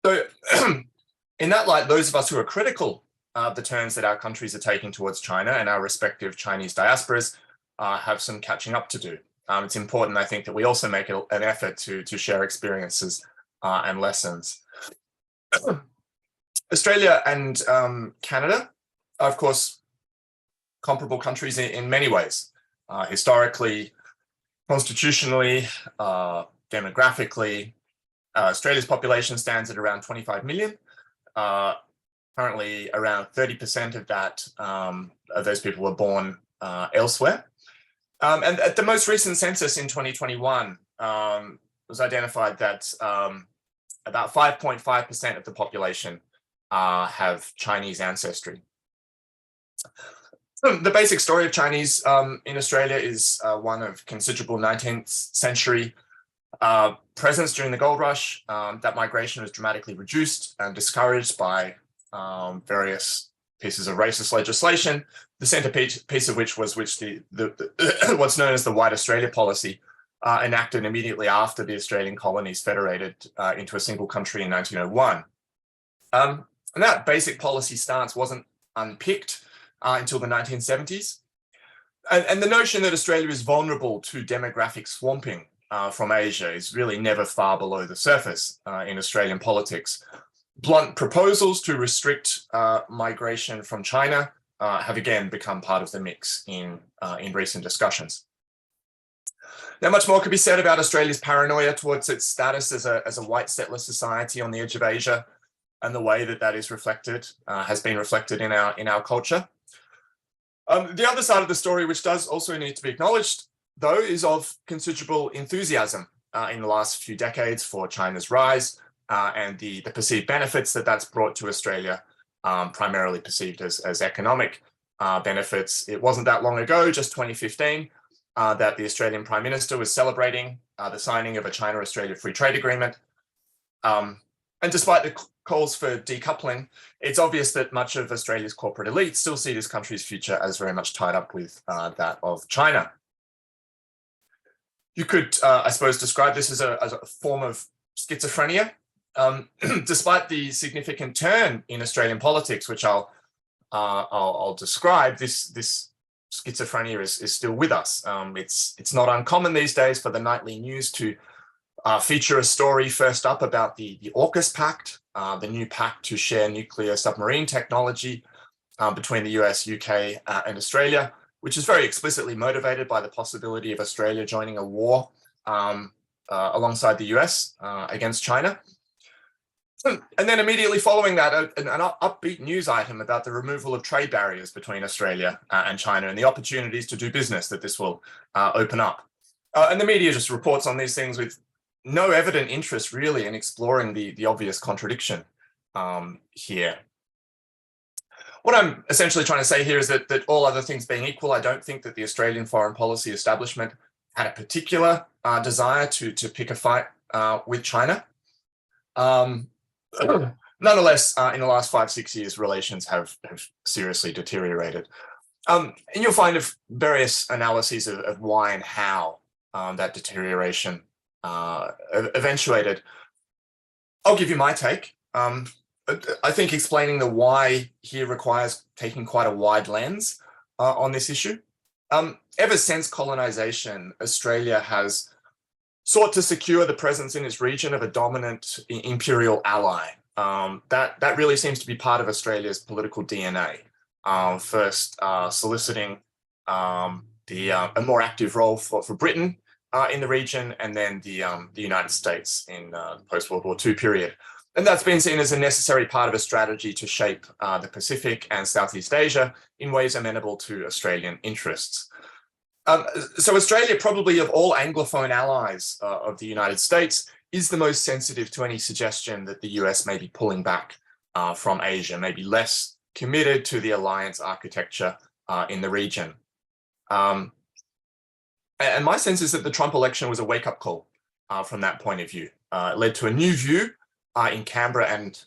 So in that light, those of us who are critical of the turns that our countries are taking towards China and our respective Chinese diasporas have some catching up to do. It's important, I think, that we also make an effort to share experiences and lessons. Australia and Canada are, of course, comparable countries in many ways, historically, constitutionally, demographically. Australia's population stands at around 25 million. Currently, around 30% of that of those people were born elsewhere. And at the most recent census in 2021, was identified that about 5.5% of the population have Chinese ancestry. So the basic story of Chinese in Australia is one of considerable 19th century presence during the gold rush. That migration was dramatically reduced and discouraged by various pieces of racist legislation, the centerpiece of which was what's known as the White Australia policy, enacted immediately after the Australian colonies federated into a single country in 1901. And that basic policy stance wasn't unpicked until the 1970s. And the notion that Australia is vulnerable to demographic swamping from Asia is really never far below the surface in Australian politics. Blunt proposals to restrict migration from China have again become part of the mix in recent discussions. Now, much more could be said about Australia's paranoia towards its status as a white settler society on the edge of Asia, and the way that that is reflected, has been reflected in our culture. The other side of the story, which does also need to be acknowledged, though, is of considerable enthusiasm in the last few decades for China's rise and the perceived benefits that that's brought to Australia, primarily perceived as economic benefits. It wasn't that long ago, just 2015, that the Australian Prime Minister was celebrating the signing of a China-Australia Free Trade Agreement. And despite the calls for decoupling, it's obvious that much of Australia's corporate elite still see this country's future as very much tied up with that of China. You could, I suppose, describe this as a form of schizophrenia. Despite the significant turn in Australian politics, which I'll describe, this schizophrenia is still with us. It's not uncommon these days for the nightly news to feature a story first up about the AUKUS Pact, the new pact to share nuclear submarine technology between the US, UK, and Australia, which is very explicitly motivated by the possibility of Australia joining a war alongside the US against China. And then immediately following that, an upbeat news item about the removal of trade barriers between Australia and China and the opportunities to do business that this will open up. And the media just reports on these things with no evident interest really in exploring the obvious contradiction here. What I'm essentially trying to say here is that all other things being equal, I don't think that the Australian foreign policy establishment had a particular desire to pick a fight with China. Nonetheless, in the last 5-6 years, relations have seriously deteriorated. And you'll find various analyses of why and how that deterioration eventuated. I'll give you my take. I think explaining the why here requires taking quite a wide lens on this issue. Ever since colonization, Australia has sought to secure the presence in its region of a dominant imperial ally. That really seems to be part of Australia's political DNA. First, soliciting a more active role for Britain in the region, and then the United States in the post-World War II period. And that's been seen as a necessary part of a strategy to shape the Pacific and Southeast Asia in ways amenable to Australian interests. So Australia, probably of all Anglophone allies of the United States, is the most sensitive to any suggestion that the US may be pulling back from Asia, maybe less committed to the alliance architecture in the region. And my sense is that the Trump election was a wake-up call from that point of view. It led to a new view in Canberra and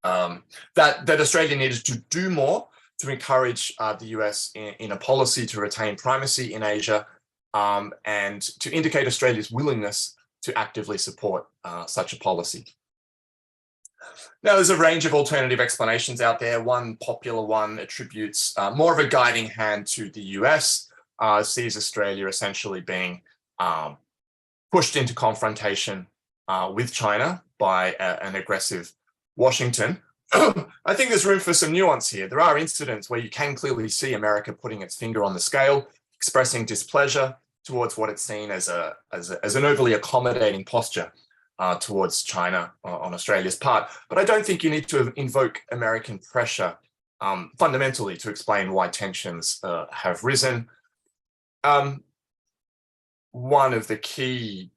that Australia needed to do more to encourage the US in a policy to retain primacy in Asia and to indicate Australia's willingness to actively support such a policy. Now, there's a range of alternative explanations out there. One popular one attributes more of a guiding hand to the US, sees Australia essentially being pushed into confrontation with China by an aggressive Washington. I think there's room for some nuance here. There are incidents where you can clearly see America putting its finger on the scale, expressing displeasure towards what it's seen as an overly accommodating posture towards China on Australia's part. But I don't think you need to invoke American pressure fundamentally to explain why tensions have risen. One of the key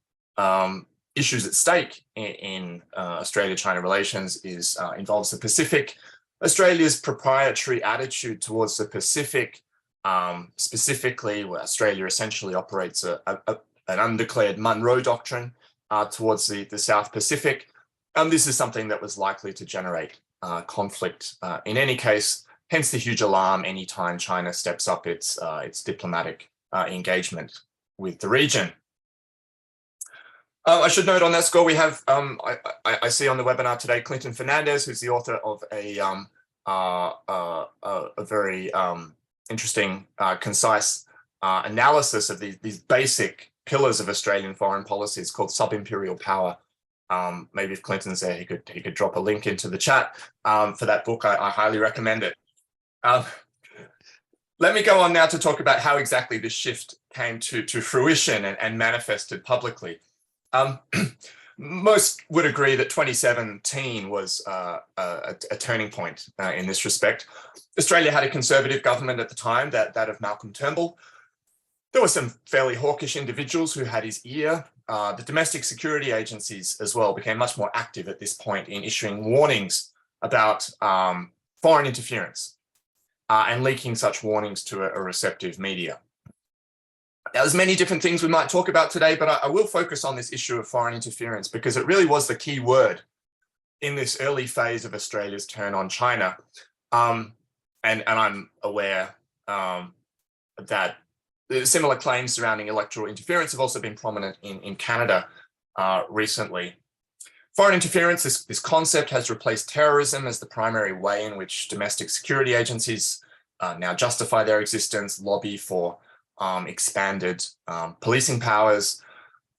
issues at stake in Australia-China relations involves the Pacific. Australia's proprietary attitude towards the Pacific, specifically where Australia essentially operates an undeclared Monroe Doctrine towards the South Pacific. This is something that was likely to generate conflict in any case, hence the huge alarm anytime China steps up its diplomatic engagement with the region. I should note on that score, we have, I see on the webinar today, Clinton Fernandez, who's the author of a very interesting, concise analysis of these basic pillars of Australian foreign policies called Sub-Imperial Power. Maybe if Clinton's there, he could drop a link into the chat for that book. I highly recommend it. Let me go on now to talk about how exactly this shift came to fruition and manifested publicly. Most would agree that 2017 was a turning point in this respect. Australia had a conservative government at the time, that of Malcolm Turnbull. There were some fairly hawkish individuals who had his ear. The domestic security agencies as well became much more active at this point in issuing warnings about foreign interference and leaking such warnings to a receptive media. Now, there's many different things we might talk about today, but I will focus on this issue of foreign interference because it really was the key word in this early phase of Australia's turn on China. And I'm aware that similar claims surrounding electoral interference have also been prominent in Canada recently. Foreign interference, this concept has replaced terrorism as the primary way in which domestic security agencies now justify their existence, lobby for expanded policing powers.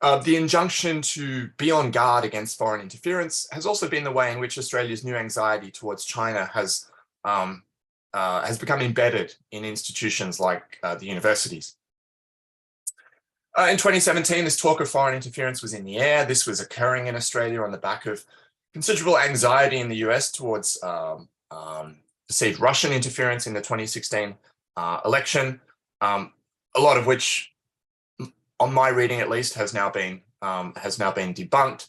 The injunction to be on guard against foreign interference has also been the way in which Australia's new anxiety towards China has become embedded in institutions like the universities. In 2017, this talk of foreign interference was in the air. This was occurring in Australia on the back of considerable anxiety in the US towards perceived Russian interference in the 2016 election. A lot of which, on my reading at least, has now been debunked.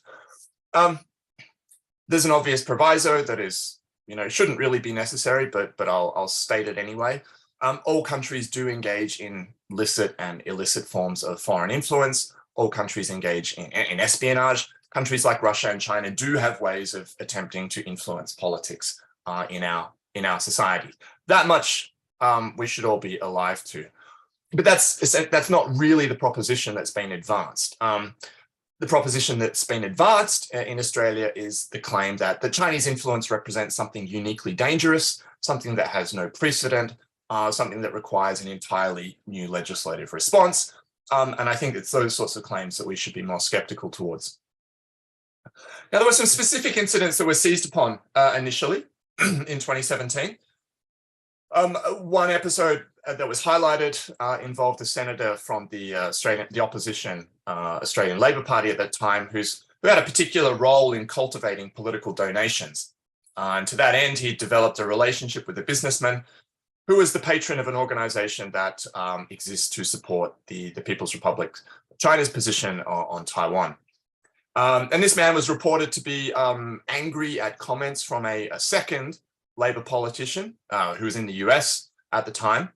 There's an obvious proviso that is, shouldn't really be necessary, but I'll state it anyway. All countries do engage in licit and illicit forms of foreign influence. All countries engage in espionage. Countries like Russia and China do have ways of attempting to influence politics in our society. That much we should all be alive to. But that's not really the proposition that's been advanced. The proposition that's been advanced in Australia is the claim that the Chinese influence represents something uniquely dangerous, something that has no precedent, something that requires an entirely new legislative response. And I think it's those sorts of claims that we should be more skeptical towards. Now, there were some specific incidents that were seized upon initially in 2017. One episode that was highlighted involved a senator from the opposition Australian Labor Party at that time, who had a particular role in cultivating political donations. And to that end, he developed a relationship with a businessman who was the patron of an organization that exists to support the People's Republic of China's position on Taiwan. And this man was reported to be angry at comments from a second Labor politician who was in the US at the time,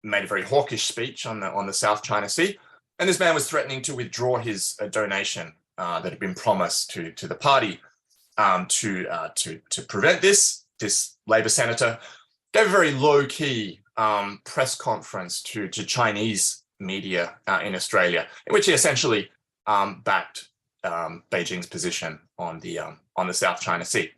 made a very hawkish speech on the South China Sea. And this man was threatening to withdraw his donation that had been promised to the party. To prevent this Labor senator gave a very low-key press conference to Chinese media in Australia, in which he essentially backed Beijing's position on the South China Sea.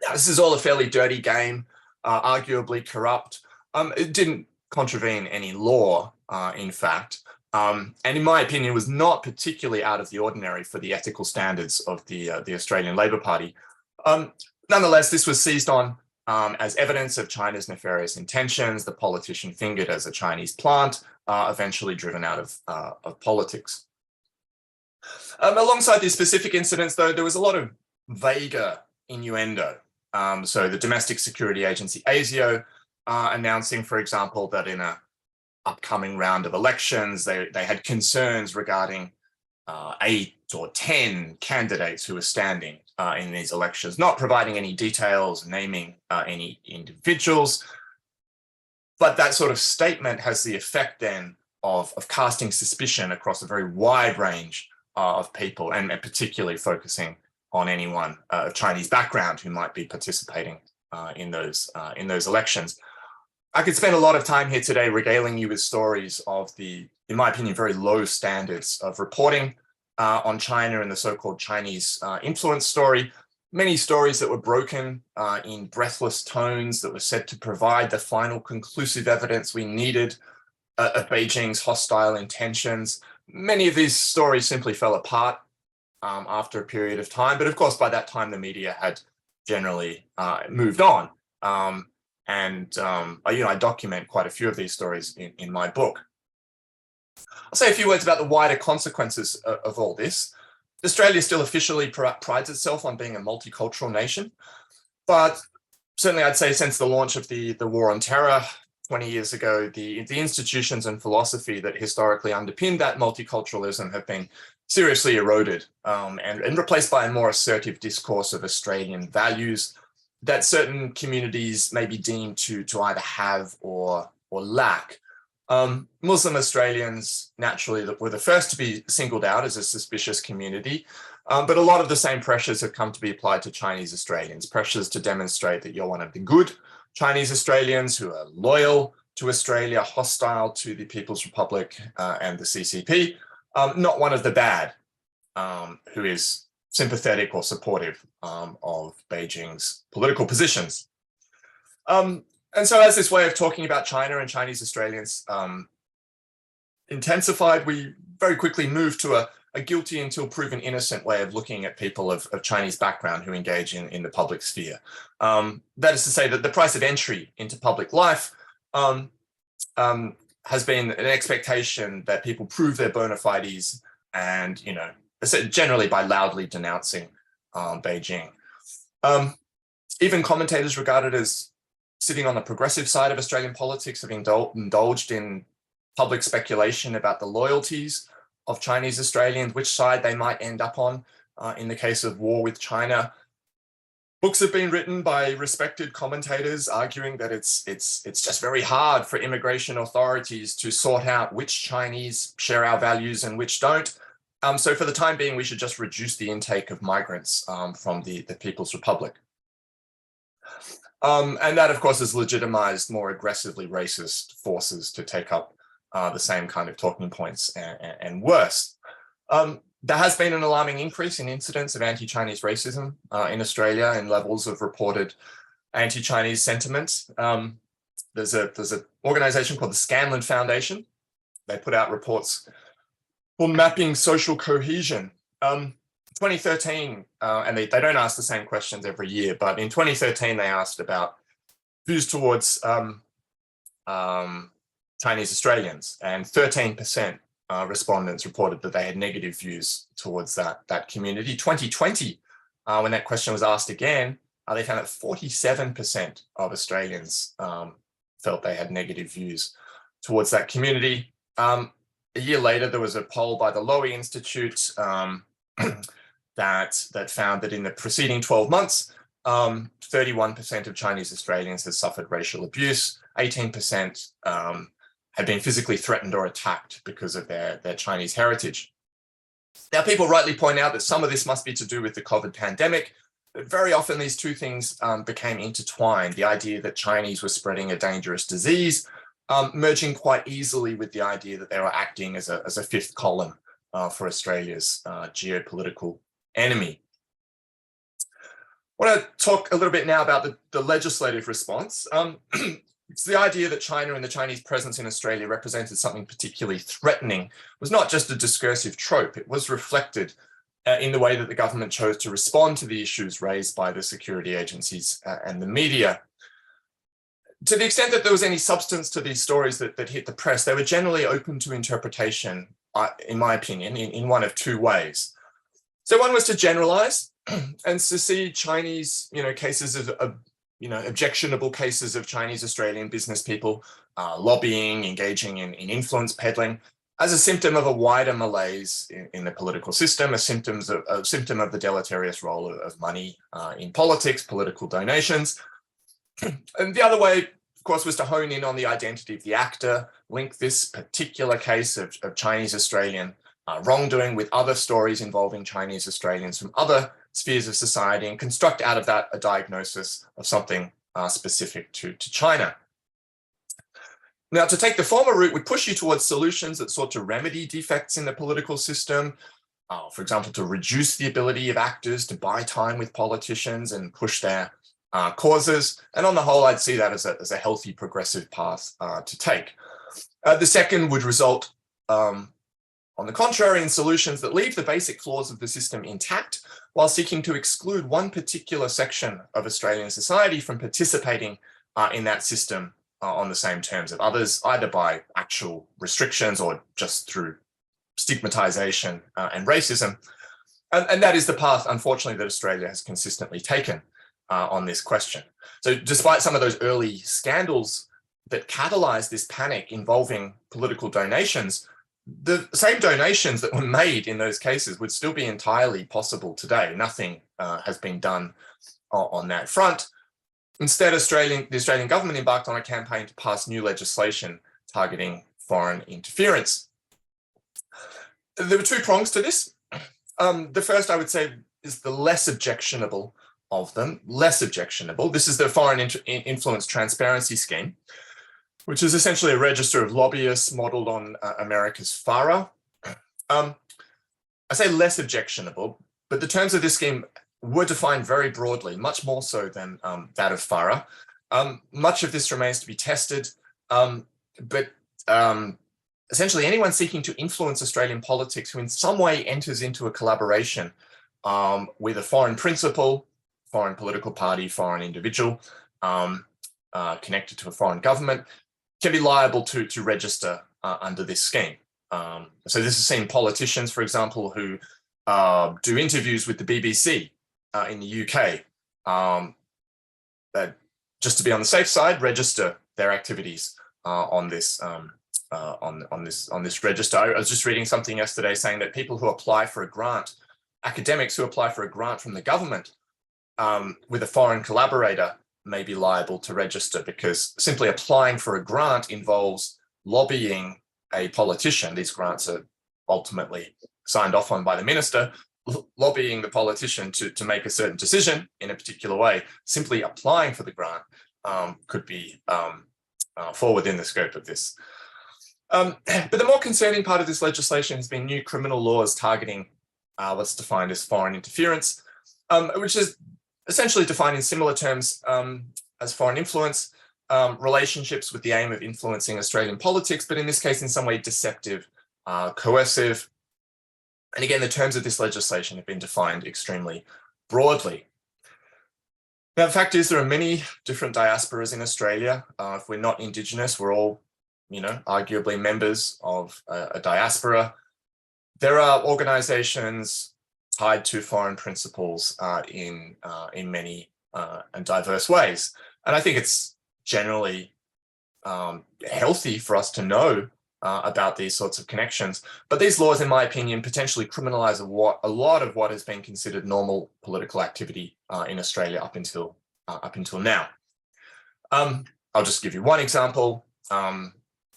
Now, this is all a fairly dirty game, arguably corrupt. It didn't contravene any law, in fact, and in my opinion, was not particularly out of the ordinary for the ethical standards of the Australian Labor Party. Nonetheless, this was seized on as evidence of China's nefarious intentions. The politician fingered as a Chinese plant, eventually driven out of politics. Alongside these specific incidents, though, there was a lot of vaguer innuendo. So the domestic security agency ASIO announcing, for example, that in an upcoming round of elections, they had concerns regarding 8 or 10 candidates who were standing in these elections, not providing any details, naming any individuals. But that sort of statement has the effect then of casting suspicion across a very wide range of people, and particularly focusing on anyone of Chinese background who might be participating in those elections. I could spend a lot of time here today regaling you with stories of the, in my opinion, very low standards of reporting on China and the so-called Chinese influence story. Many stories that were broken in breathless tones that were said to provide the final conclusive evidence we needed of Beijing's hostile intentions. Many of these stories simply fell apart after a period of time, but of course by that time the media had generally moved on. I document quite a few of these stories in my book. I'll say a few words about the wider consequences of all this. Australia still officially prides itself on being a multicultural nation, but certainly I'd say since the launch of the war on terror 20 years ago, the institutions and philosophy that historically underpinned that multiculturalism have been seriously eroded and replaced by a more assertive discourse of Australian values that certain communities may be deemed to either have or lack. Muslim Australians naturally were the first to be singled out as a suspicious community, but a lot of the same pressures have come to be applied to Chinese Australians, pressures to demonstrate that you're one of the good Chinese Australians who are loyal to Australia, hostile to the People's Republic and the CCP, not one of the bad, who is sympathetic or supportive of Beijing's political positions. And so as this way of talking about China and Chinese Australians intensified, we very quickly moved to a guilty until proven innocent way of looking at people of Chinese background who engage in the public sphere. That is to say that the price of entry into public life has been an expectation that people prove their bona fides and, generally by loudly denouncing Beijing. Even commentators regarded as sitting on the progressive side of Australian politics have indulged in public speculation about the loyalties of Chinese Australians, which side they might end up on in the case of war with China. Books have been written by respected commentators arguing that it's just very hard for immigration authorities to sort out which Chinese share our values and which don't. So for the time being, we should just reduce the intake of migrants from the People's Republic. And that, of course, has legitimized more aggressively racist forces to take up the same kind of talking points and worse. There has been an alarming increase in incidents of anti-Chinese racism in Australia and levels of reported anti-Chinese sentiment. There's an organization called the Scanlon Foundation. They put out reports called Mapping Social Cohesion. 2013, and they don't ask the same questions every year, but in 2013, they asked about views towards Chinese Australians, and 13% respondents reported that they had negative views towards that community. 2020, when that question was asked again, they found that 47% of Australians felt they had negative views towards that community. A year later, there was a poll by the Lowy Institute that found that in the preceding 12 months, 31% of Chinese Australians had suffered racial abuse, 18% had been physically threatened or attacked because of their Chinese heritage. Now, people rightly point out that some of this must be to do with the COVID pandemic, but very often these two things became intertwined. The idea that Chinese were spreading a dangerous disease, merging quite easily with the idea that they were acting as a fifth column for Australia's geopolitical enemy. I want to talk a little bit now about the legislative response. It's the idea that China and the Chinese presence in Australia represented something particularly threatening. It was not just a discursive trope, it was reflected in the way that the government chose to respond to the issues raised by the security agencies and the media. To the extent that there was any substance to these stories that hit the press, they were generally open to interpretation, in my opinion, in one of two ways. So one was to generalize and to see Chinese, cases of objectionable cases of Chinese Australian business people lobbying, engaging in influence peddling as a symptom of a wider malaise in the political system, a symptom of the deleterious role of money in politics, political donations. And the other way, of course, was to hone in on the identity of the actor, link this particular case of Chinese Australian wrongdoing with other stories involving Chinese Australians from other spheres of society and construct out of that a diagnosis of something specific to China. Now, to take the former route would push you towards solutions that sought to remedy defects in the political system, for example, to reduce the ability of actors to buy time with politicians and push their causes. And on the whole, I'd see that as a healthy progressive path to take. The second would result, on the contrary, in solutions that leave the basic flaws of the system intact while seeking to exclude one particular section of Australian society from participating in that system on the same terms of others, either by actual restrictions or just through stigmatization and racism. And that is the path, unfortunately, that Australia has consistently taken on this question. So despite some of those early scandals that catalyzed this panic involving political donations, the same donations that were made in those cases would still be entirely possible today. Nothing has been done on that front. Instead, the Australian government embarked on a campaign to pass new legislation targeting foreign interference. There were two prongs to this. The first, I would say, is the less objectionable of them. Less objectionable. This is the Foreign Influence Transparency Scheme, which is essentially a register of lobbyists modeled on America's FARA. I say less objectionable, but the terms of this scheme were defined very broadly, much more so than that of FARA. Much of this remains to be tested, but essentially anyone seeking to influence Australian politics who in some way enters into a collaboration with a foreign principal, foreign political party, foreign individual connected to a foreign government can be liable to register under this scheme. So this has seen politicians, for example, who do interviews with the BBC in the UK, just to be on the safe side, register their activities on this register. I was just reading something yesterday saying that people who apply for a grant, academics who apply for a grant from the government with a foreign collaborator may be liable to register because simply applying for a grant involves lobbying a politician. These grants are ultimately signed off on by the minister, lobbying the politician to make a certain decision in a particular way. Simply applying for the grant could be fall within the scope of this. But the more concerning part of this legislation has been new criminal laws targeting what's defined as foreign interference, which is essentially defined in similar terms as foreign influence, relationships with the aim of influencing Australian politics, but in this case, in some way deceptive, coercive. And again, the terms of this legislation have been defined extremely broadly. Now, the fact is there are many different diasporas in Australia. If we're not Indigenous, we're all, arguably members of a diaspora. There are organizations tied to foreign principles in many and diverse ways. And I think it's generally healthy for us to know about these sorts of connections. But these laws, in my opinion, potentially criminalize a lot of what has been considered normal political activity in Australia up until now. I'll just give you one example.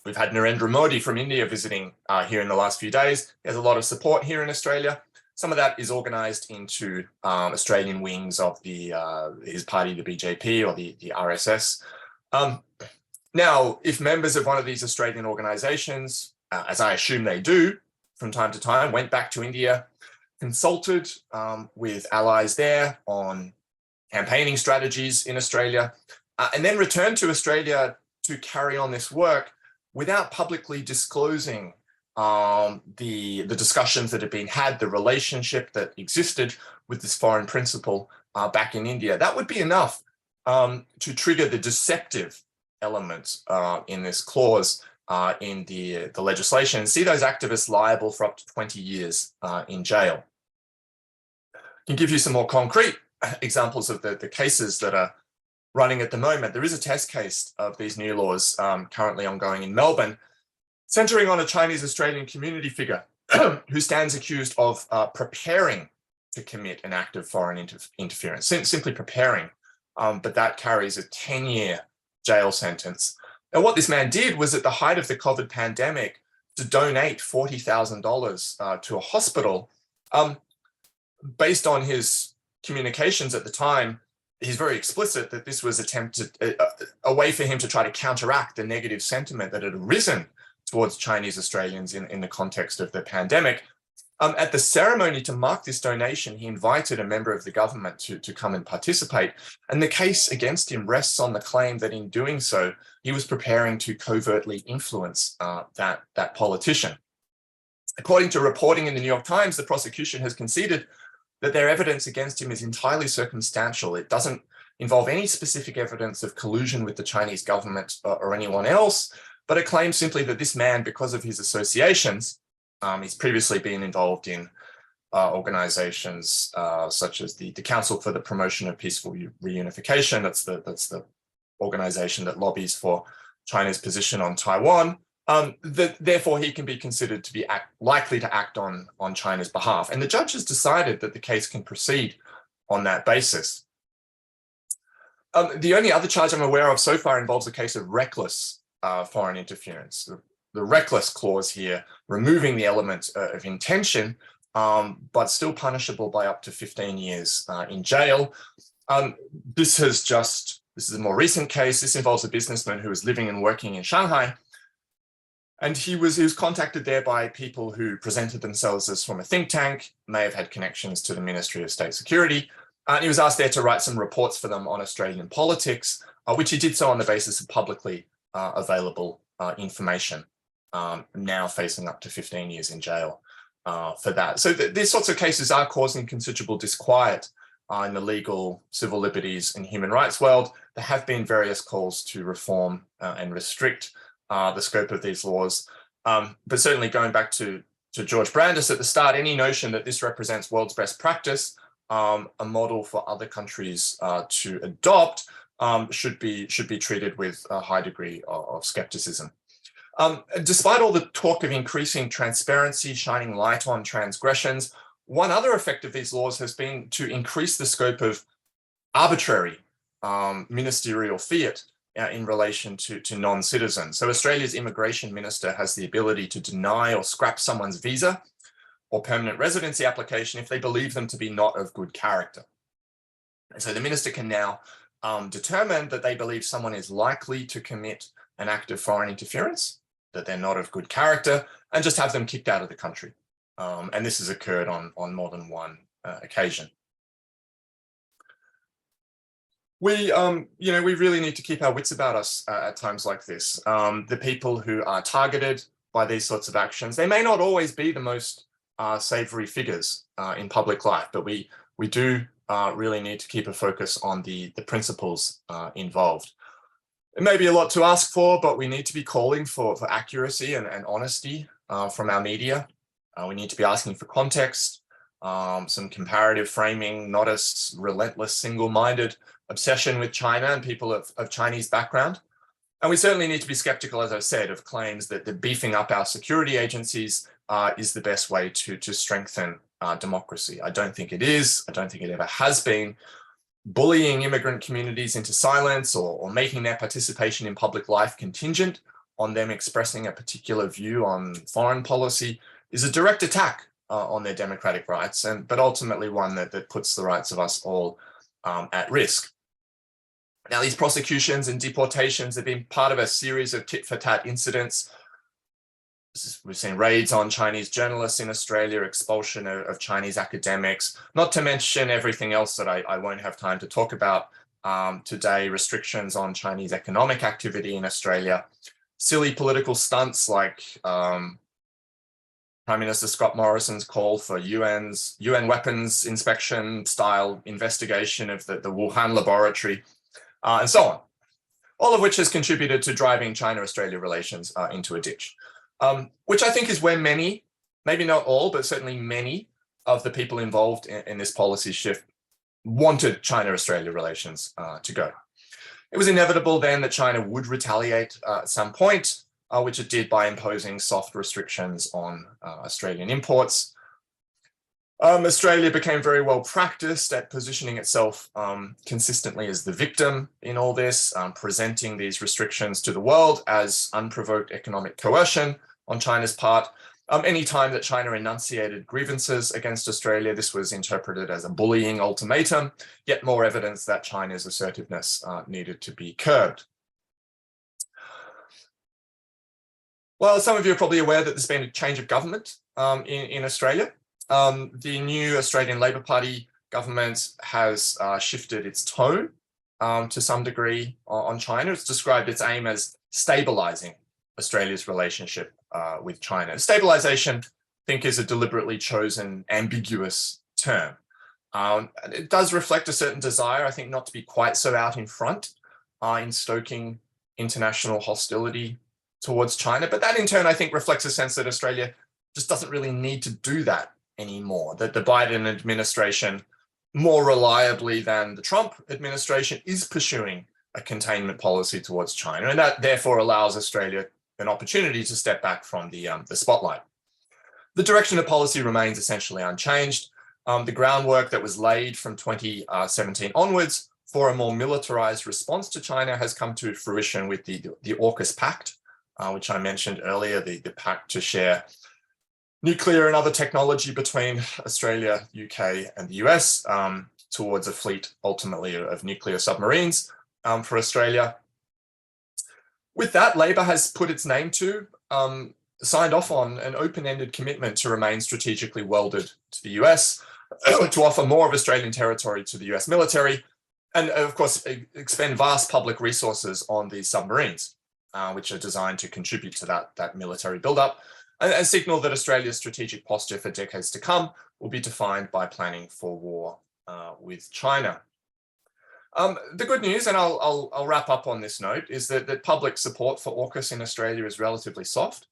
We've had Narendra Modi from India visiting here in the last few days. There's a lot of support here in Australia. Some of that is organised into Australian wings of his party, the BJP or the RSS. Now, if members of one of these Australian organisations, as I assume they do, from time to time, went back to India, consulted with allies there on campaigning strategies in Australia, and then returned to Australia to carry on this work without publicly disclosing the discussions that had been had, the relationship that existed with this foreign principal back in India. That would be enough to trigger the deceptive element in this clause in the legislation, and see those activists liable for up to 20 years in jail. I can give you some more concrete examples of the cases that are running at the moment. There is a test case of these new laws currently ongoing in Melbourne, centering on a Chinese Australian community figure who stands accused of preparing to commit an act of foreign interference, simply preparing, but that carries a 10-year jail sentence. And what this man did was, at the height of the COVID pandemic, to donate $40,000 to a hospital. Based on his communications at the time, he's very explicit that this was a way for him to try to counteract the negative sentiment that had arisen towards Chinese Australians in the context of the pandemic. At the ceremony to mark this donation, he invited a member of the government to come and participate. And the case against him rests on the claim that in doing so, he was preparing to covertly influence that politician. According to reporting in the New York Times, the prosecution has conceded that their evidence against him is entirely circumstantial. It doesn't involve any specific evidence of collusion with the Chinese government or anyone else, but it claims simply that this man, because of his associations, he's previously been involved in organizations such as the Council for the Promotion of Peaceful Reunification. That's the organization that lobbies for China's position on Taiwan. Therefore, he can be considered to be likely to act on China's behalf. And the judge has decided that the case can proceed on that basis. The only other charge I'm aware of so far involves a case of reckless foreign interference. The reckless clause here, removing the element of intention, but still punishable by up to 15 years in jail. This is a more recent case. This involves a businessman who was living and working in Shanghai. And he was contacted there by people who presented themselves as from a think tank, may have had connections to the Ministry of State Security. And he was asked there to write some reports for them on Australian politics, which he did so on the basis of publicly available information. Now facing up to 15 years in jail for that. So these sorts of cases are causing considerable disquiet in the legal, civil liberties and human rights world. There have been various calls to reform and restrict the scope of these laws. But certainly going back to George Brandis at the start, any notion that this represents world's best practice, a model for other countries to adopt, should be treated with a high degree of skepticism. Despite all the talk of increasing transparency, shining light on transgressions, one other effect of these laws has been to increase the scope of arbitrary ministerial fiat in relation to non-citizens. So Australia's immigration minister has the ability to deny or scrap someone's visa or permanent residency application if they believe them to be not of good character. And so the minister can now determine that they believe someone is likely to commit an act of foreign interference, that they're not of good character, and just have them kicked out of the country. And this has occurred on more than one occasion. We really need to keep our wits about us at times like this. The people who are targeted by these sorts of actions, they may not always be the most savory figures in public life, but we do really need to keep a focus on the principles involved. It may be a lot to ask for, but we need to be calling for accuracy and honesty from our media. We need to be asking for context, some comparative framing, not a relentless, single-minded obsession with China and people of Chinese background. And we certainly need to be skeptical, as I've said, of claims that the beefing up our security agencies is the best way to strengthen democracy. I don't think it is. I don't think it ever has been. Bullying immigrant communities into silence or making their participation in public life contingent on them expressing a particular view on foreign policy is a direct attack on their democratic rights, but ultimately one that puts the rights of us all at risk. Now, these prosecutions and deportations have been part of a series of tit-for-tat incidents We've seen raids on Chinese journalists in Australia, expulsion of Chinese academics, not to mention everything else that I won't have time to talk about today, restrictions on Chinese economic activity in Australia, silly political stunts like Prime Minister Scott Morrison's call for UN weapons inspection style investigation of the Wuhan laboratory, and so on. All of which has contributed to driving China-Australia relations into a ditch. Which I think is where many, maybe not all, but certainly many of the people involved in this policy shift wanted China-Australia relations to go. It was inevitable then that China would retaliate at some point, which it did by imposing soft restrictions on Australian imports. Australia became very well practiced at positioning itself consistently as the victim in all this, presenting these restrictions to the world as unprovoked economic coercion on China's part. Any time that China enunciated grievances against Australia, this was interpreted as a bullying ultimatum, yet more evidence that China's assertiveness needed to be curbed. Well, some of you are probably aware that there's been a change of government in Australia. The new Australian Labor Party government has shifted its tone to some degree on China. It's described its aim as stabilizing Australia's relationship with China. Stabilization, I think, is a deliberately chosen ambiguous term. It does reflect a certain desire, I think, not to be quite so out in front in stoking international hostility towards China. But that in turn, I think, reflects a sense that Australia just doesn't really need to do that anymore, that the Biden administration, more reliably than the Trump administration, is pursuing a containment policy towards China, and that therefore allows Australia an opportunity to step back from the spotlight. The direction of policy remains essentially unchanged. The groundwork that was laid from 2017 onwards for a more militarized response to China has come to fruition with the AUKUS Pact, which I mentioned earlier, the pact to share nuclear and other technology between Australia, UK, and the US towards a fleet, ultimately, of nuclear submarines for Australia. With that, Labor has put its name to, signed off on an open-ended commitment to remain strategically welded to the US, to offer more of Australian territory to the US military, and of course, expend vast public resources on these submarines, which are designed to contribute to that military buildup, and signal that Australia's strategic posture for decades to come will be defined by planning for war with China. The good news, and I'll wrap up on this note, is that public support for AUKUS in Australia is relatively soft.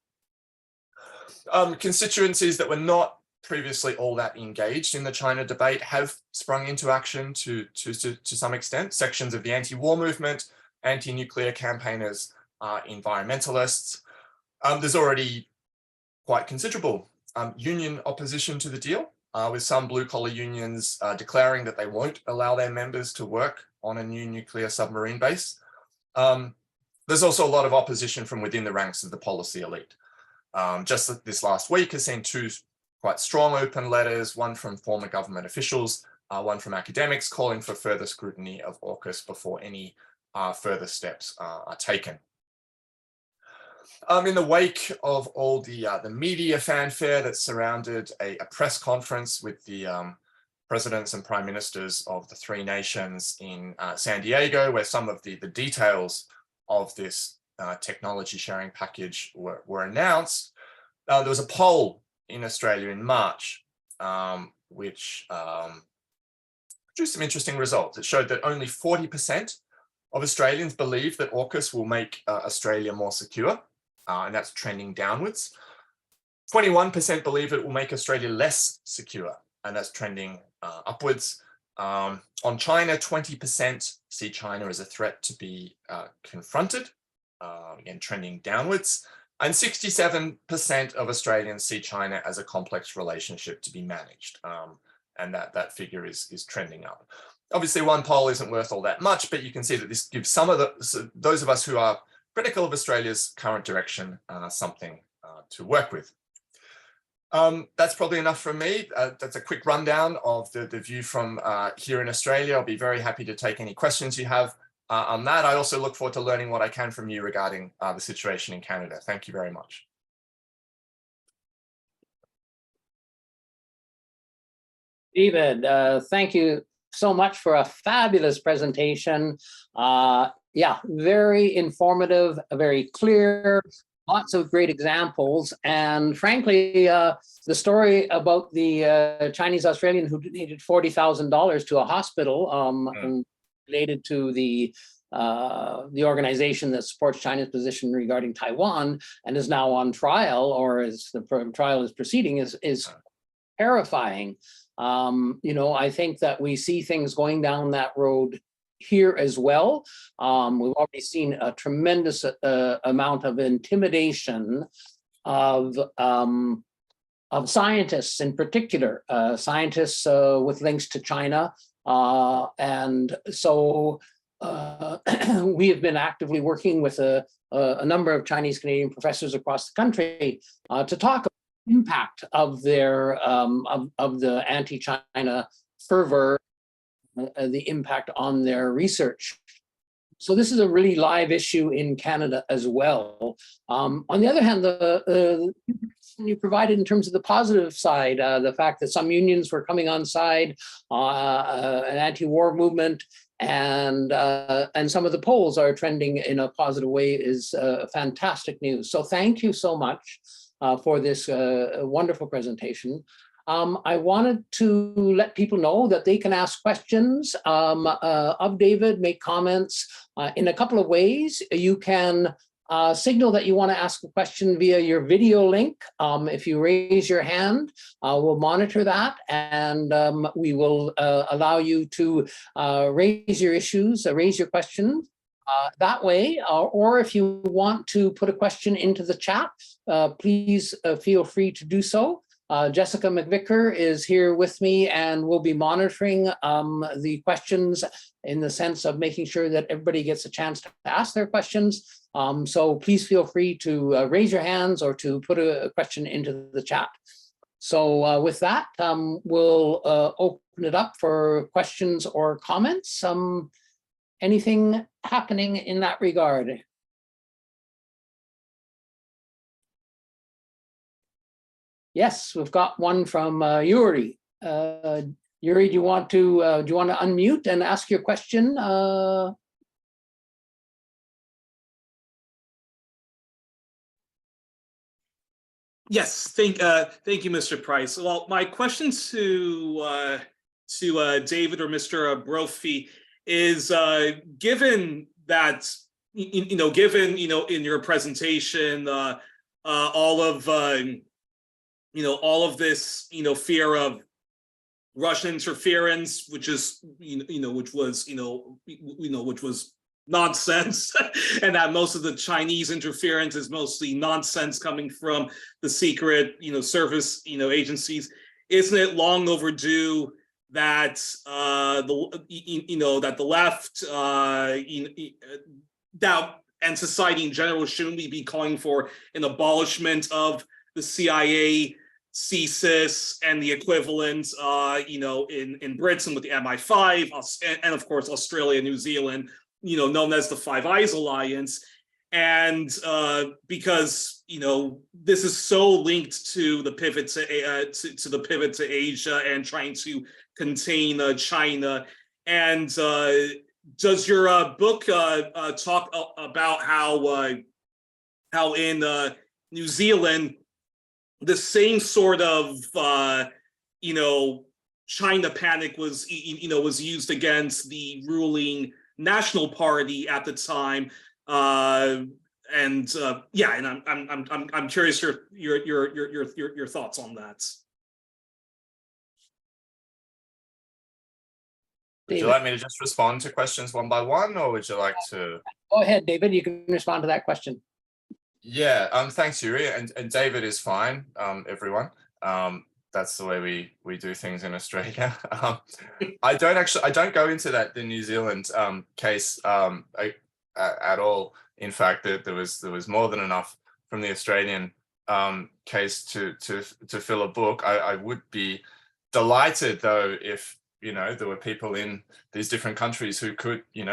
Constituencies that were not previously all that engaged in the China debate have sprung into action to some extent. Sections of the anti-war movement, anti-nuclear campaigners, environmentalists. There's already quite considerable union opposition to the deal, with some blue-collar unions declaring that they won't allow their members to work on a new nuclear submarine base. There's also a lot of opposition from within the ranks of the policy elite. Just this last week has seen two quite strong open letters, one from former government officials, one from academics, calling for further scrutiny of AUKUS before any further steps are taken. In the wake of all the media fanfare that surrounded a press conference with the presidents and prime ministers of the three nations in San Diego, where some of the details of this technology sharing package were announced, there was a poll in Australia in March, which produced some interesting results. It showed that only 40% of Australians believe that AUKUS will make Australia more secure, and that's trending downwards. 21% believe it will make Australia less secure, and that's trending upwards. On China, 20% see China as a threat to be confronted, again, trending downwards. And 67% of Australians see China as a complex relationship to be managed. And that figure is trending up. Obviously, one poll isn't worth all that much, but you can see that this gives some of those of us who are critical of Australia's current direction something to work with. That's probably enough from me. That's a quick rundown of the view from here in Australia. I'll be very happy to take any questions you have on that. I also look forward to learning what I can from you regarding the situation in Canada. Thank you very much. David, thank you so much for a fabulous presentation. Yeah, very informative, very clear, lots of great examples. And frankly, the story about the Chinese Australian who donated $40,000 to a hospital related to the organization that supports China's position regarding Taiwan and is now on trial, or as the trial is proceeding, is terrifying. You know, I think that we see things going down that road here as well. We've already seen a tremendous amount of intimidation of scientists in particular, scientists with links to China. And so we have been actively working with a number of Chinese Canadian professors across the country to talk about the impact of their of the anti-China fervor, the impact on their research. So this is a really live issue in Canada as well. On the other hand, the you provided in terms of the positive side, the fact that some unions were coming on side, an anti-war movement, and some of the polls are trending in a positive way is fantastic news. So thank you so much for this wonderful presentation. I wanted to let people know that they can ask questions of David, make comments in a couple of ways. You can signal that you want to ask a question via your video link. If you raise your hand, we'll monitor that, and we will allow you to raise your issues, raise your questions that way. Or if you want to put a question into the chat, please feel free to do so. Jessica McVicker is here with me and will be monitoring the questions in the sense of making sure that everybody gets a chance to ask their questions. So please feel free to raise your hands or to put a question into the chat. So with that, we'll open it up for questions or comments. Anything happening in that regard? Yes, we've got one from Yuri. Yuri, do you want to unmute and ask your question? Yes, thank you, Mr. Price. Well, my question to David or Mr. Brophy is, given that given in your presentation all of this fear of Russian interference, which is which was nonsense, and that most of the Chinese interference is mostly nonsense coming from the secret service agencies. Isn't it long overdue that that the left that and society in general shouldn't we be calling for an abolishment of the CIA, CSIS, and the equivalent in Britain with the MI5, and of course Australia, New Zealand, known as the Five Eyes Alliance, and because this is so linked to the pivot to Asia and trying to contain China. And does your book talk about how in New Zealand the same sort of China panic was was used against the ruling National Party at the time, and I'm curious your thoughts on that. Would you like me to just respond to questions one by one, or would you like to? Go ahead, David. You can respond to that question. Yeah. Thanks, Yuri. And David is fine. Everyone. That's the way we do things in Australia. I don't go into the New Zealand case at all. In fact, there was more than enough from the Australian case to fill a book. I would be delighted though if there were people in these different countries who could be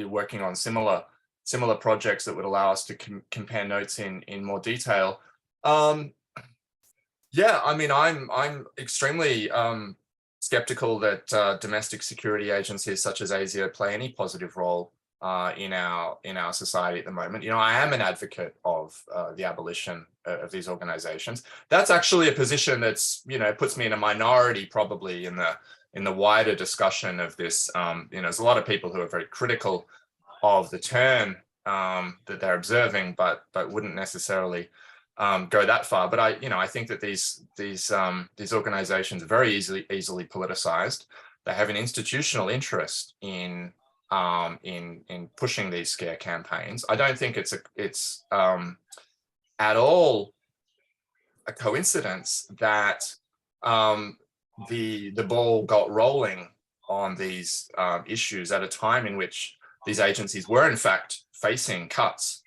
working on similar projects that would allow us to compare notes in more detail. Yeah, I mean, I'm extremely skeptical that domestic security agencies such as ASIO play any positive role in our society at the moment. You know, I am an advocate of the abolition of these organizations. That's actually a position that's, you know, puts me in a minority probably in the wider discussion of this. You know, there's a lot of people who are very critical of the turn that they're observing, but wouldn't necessarily go that far. But I think that these organizations are very easily politicized. They have an institutional interest in pushing these scare campaigns. I don't think it's at all a coincidence that the ball got rolling on these issues at a time in which these agencies were in fact facing cuts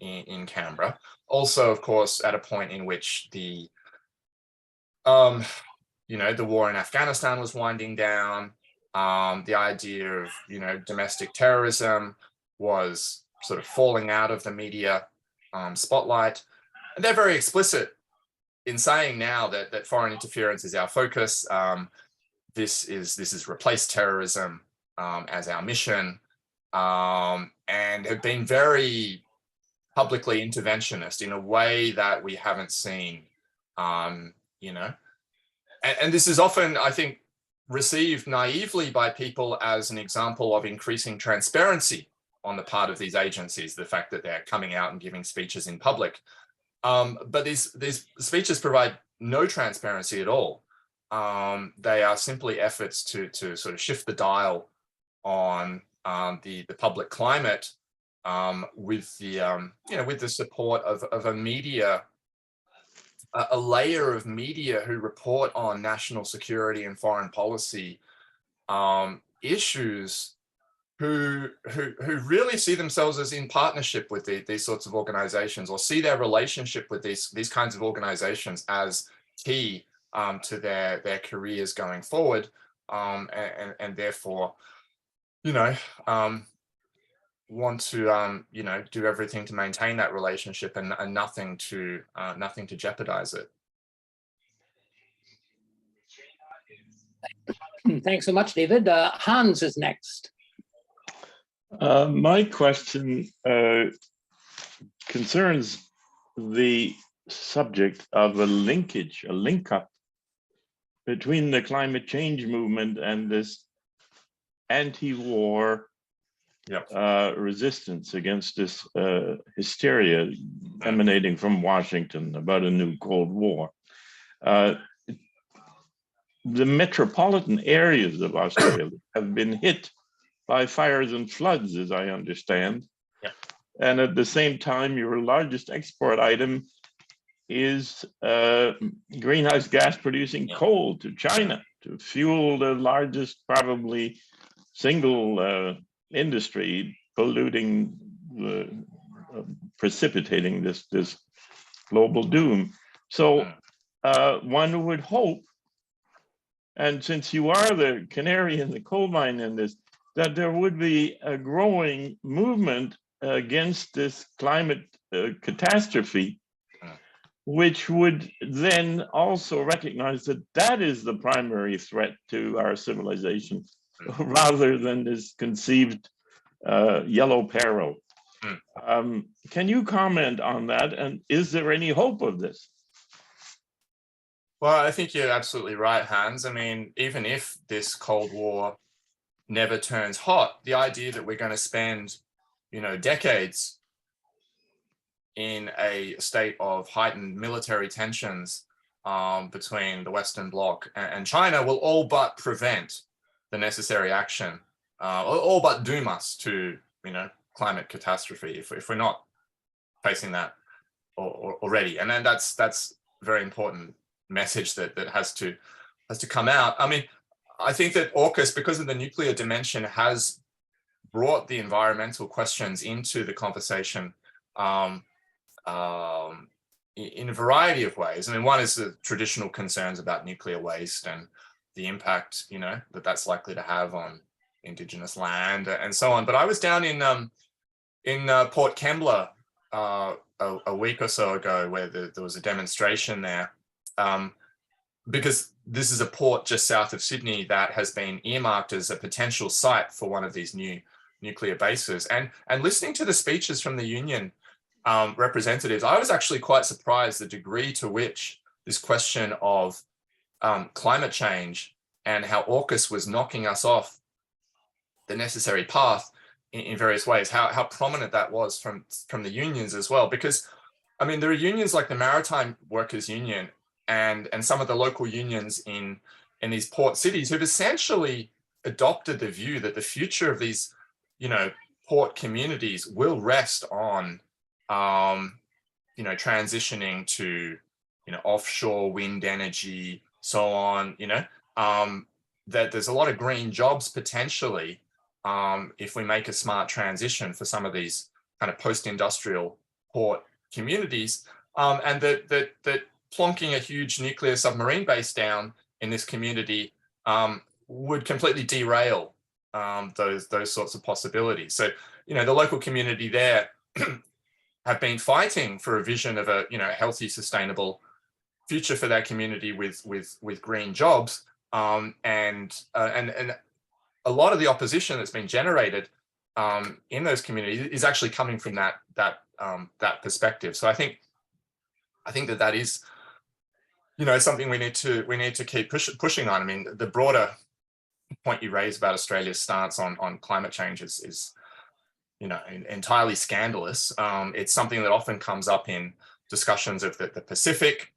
in Canberra. Also, of course, at a point in which the war in Afghanistan was winding down, the idea of, domestic terrorism was sort of falling out of the media spotlight. And they're very explicit in saying now that foreign interference is our focus. This is replace terrorism as our mission, and have been very publicly interventionist in a way that we haven't seen, and this is often, I think, received naively by people as an example of increasing transparency on the part of these agencies, the fact that they're coming out and giving speeches in public. But these speeches provide no transparency at all. They are simply efforts to sort of shift the dial on the public climate with the support of a media, a layer of media who report on national security and foreign policy issues, who really see themselves as in partnership with these sorts of organizations, or see their relationship with these kinds of organizations as key to their careers going forward, and therefore, want to do everything to maintain that relationship and nothing to jeopardize it. Thanks so much, David. Hans is next. My question concerns the subject of a link-up between the climate change movement and this anti-war resistance against this hysteria emanating from Washington about a new Cold War. The metropolitan areas of Australia have been hit by fires and floods, as I understand. Yeah. And at the same time, your largest export item is greenhouse gas producing coal to China to fuel the largest, probably single industry polluting, precipitating this global doom. So one would hope, and since you are the canary in the coal mine in this, that there would be a growing movement against this climate catastrophe, which would then also recognize that that is the primary threat to our civilization, rather than this conceived yellow peril. Can you comment on that? And is there any hope of this? Well, I think you're absolutely right, Hans. I mean, even if this Cold War never turns hot, the idea that we're going to spend, decades in a state of heightened military tensions between the Western Bloc and China will all but prevent the necessary action, all but doom us to, climate catastrophe if we're not facing that already. And then that's a very important message that has to come out. I mean, I think that AUKUS, because of the nuclear dimension, has brought the environmental questions into the conversation in a variety of ways. I mean, one is the traditional concerns about nuclear waste and the impact, that's likely to have on Indigenous land and so on. But I was down in Port Kembla a week or so ago where there was a demonstration there, because this is a port just south of Sydney that has been earmarked as a potential site for one of these new nuclear bases. And listening to the speeches from the union representatives, I was actually quite surprised the degree to which this question of climate change and how AUKUS was knocking us off the necessary path in various ways, how prominent that was from the unions as well. Because, I mean, there are unions like the Maritime Workers Union and some of the local unions in these port cities who've essentially adopted the view that the future of these, port communities will rest on, transitioning to, offshore wind energy, so on, that there's a lot of green jobs potentially if we make a smart transition for some of these kind of post-industrial port communities, and that plonking a huge nuclear submarine base down in this community would completely derail those sorts of possibilities. So, the local community there have been fighting for a vision of a, healthy, sustainable future for that community with green jobs, and a lot of the opposition that's been generated in those communities is actually coming from that perspective. So I think that is, something we need to keep pushing on. I mean, the broader point you raise about Australia's stance on climate change is entirely scandalous. It's something that often comes up in discussions of the Pacific,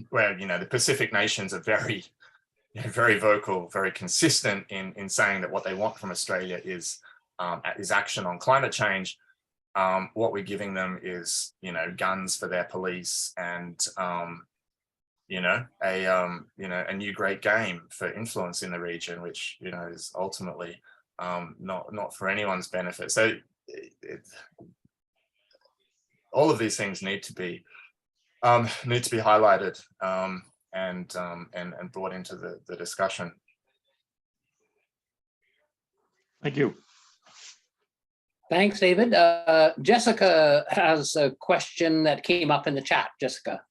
where the Pacific nations are very vocal, very consistent in saying that what they want from Australia is action on climate change. What we're giving them is, guns for their police and, a new great game for influence in the region, which, is ultimately not for anyone's benefit. So all of these things need to be highlighted and brought into the discussion. Thank you. Thanks, David. Jessica has a question that came up in the chat. Jessica.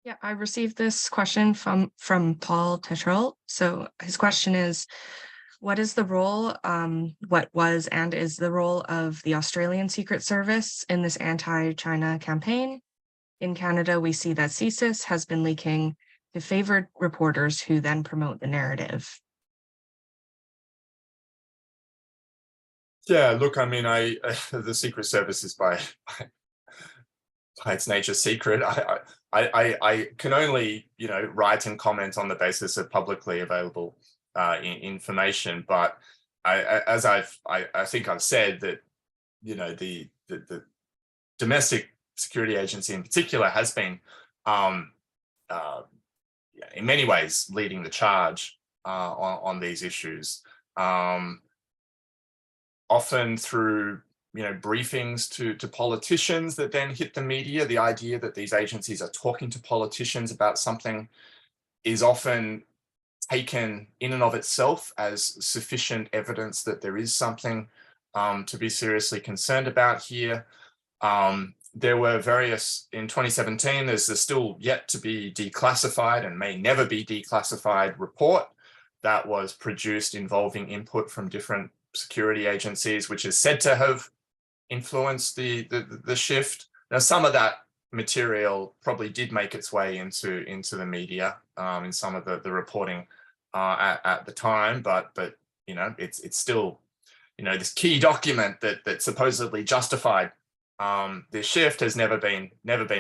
Yeah, I received this question from Paul Tetrell. So his question is, what is the role, what was and is the role of the Australian Secret Service in this anti-China campaign? In Canada, we see that CSIS has been leaking to favored reporters who then promote the narrative. Yeah, look, I mean, the Secret Service is by its nature secret. I can only, write and comment on the basis of publicly available information. But as I think I've said that, the domestic security agency in particular has been, in many ways, leading the charge on these issues. Often through, briefings to politicians that then hit the media. The idea that these agencies are talking to politicians about something is often taken in and of itself as sufficient evidence that there is something to be seriously concerned about here. There were various, in 2017, there's a still yet to be declassified and may never be declassified report that was produced involving input from different security agencies, which is said to have influenced the shift. Now, some of that material probably did make its way into the media in some of the reporting at the time, but it's still, this key document that supposedly justified this shift has never been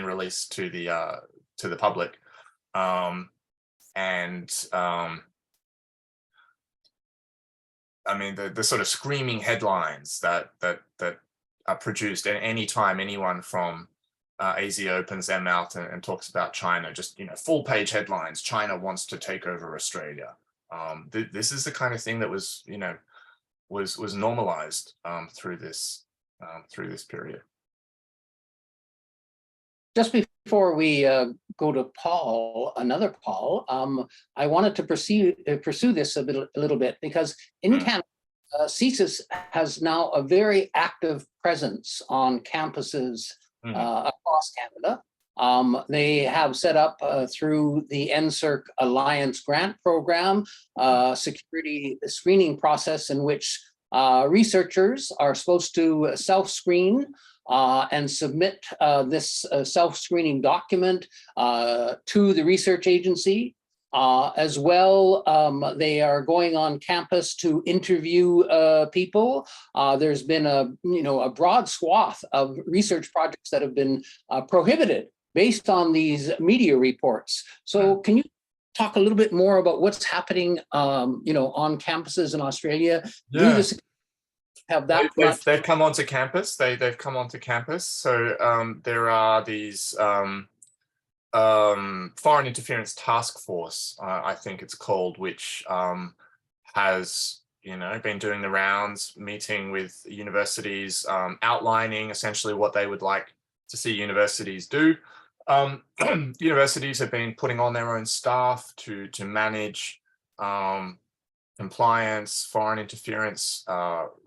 released to the public, I mean, the sort of screaming headlines that are produced at any time anyone from AZ opens their mouth and talks about China, just full page headlines. China wants to take over Australia. This is the kind of thing that was was normalized through this period. Just before we go to Paul, another Paul, I wanted to pursue this a little bit because in Canada, CSIS has now a very active presence on campuses across Canada. They have set up through the NSERC Alliance grant program, security screening process in which researchers are supposed to self-screen and submit this self-screening document to the research agency. As well, they are going on campus to interview people. There's been a broad swath of research projects that have been prohibited based on these media reports. So can you talk a little bit more about what's happening, on campuses in Australia? Yeah. Have that they've come onto campus. They've come onto campus. So there are these foreign interference task force, I think it's called, which has been doing the rounds, meeting with universities, outlining essentially what they would like to see universities do. Universities have been putting on their own staff to manage compliance, foreign interference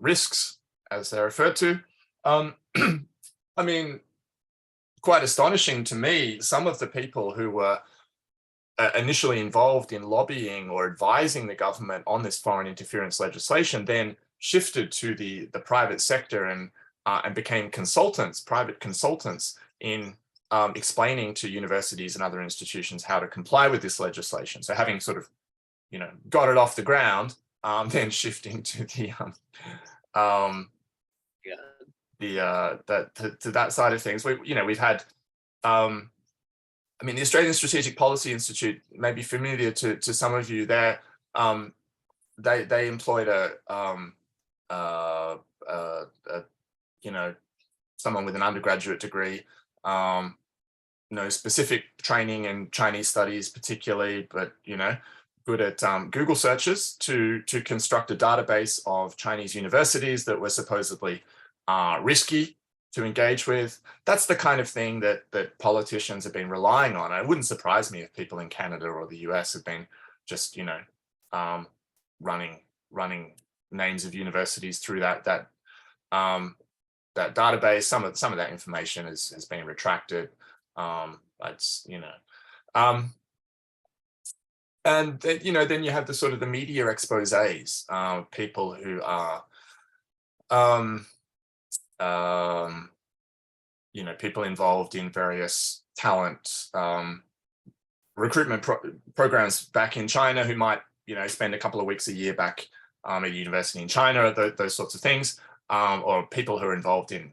risks, as they're referred to. I mean, quite astonishing to me, some of the people who were initially involved in lobbying or advising the government on this foreign interference legislation then shifted to the private sector and became private consultants in explaining to universities and other institutions how to comply with this legislation. So having sort of, got it off the ground, then shifting to that side of things. We've had, the Australian Strategic Policy Institute may be familiar to some of you. They employed someone with an undergraduate degree, no specific training in Chinese studies particularly, but good at Google searches to construct a database of Chinese universities that were supposedly risky to engage with. That's the kind of thing that politicians have been relying on. It wouldn't surprise me if people in Canada or the US have been just, running names of universities through that database. Some of that information has been retracted. And then you have the sort of the media exposés, people who are, people involved in various talent recruitment programs back in China who might, spend a couple of weeks a year back at a university in China, those sorts of things, or people who are involved in,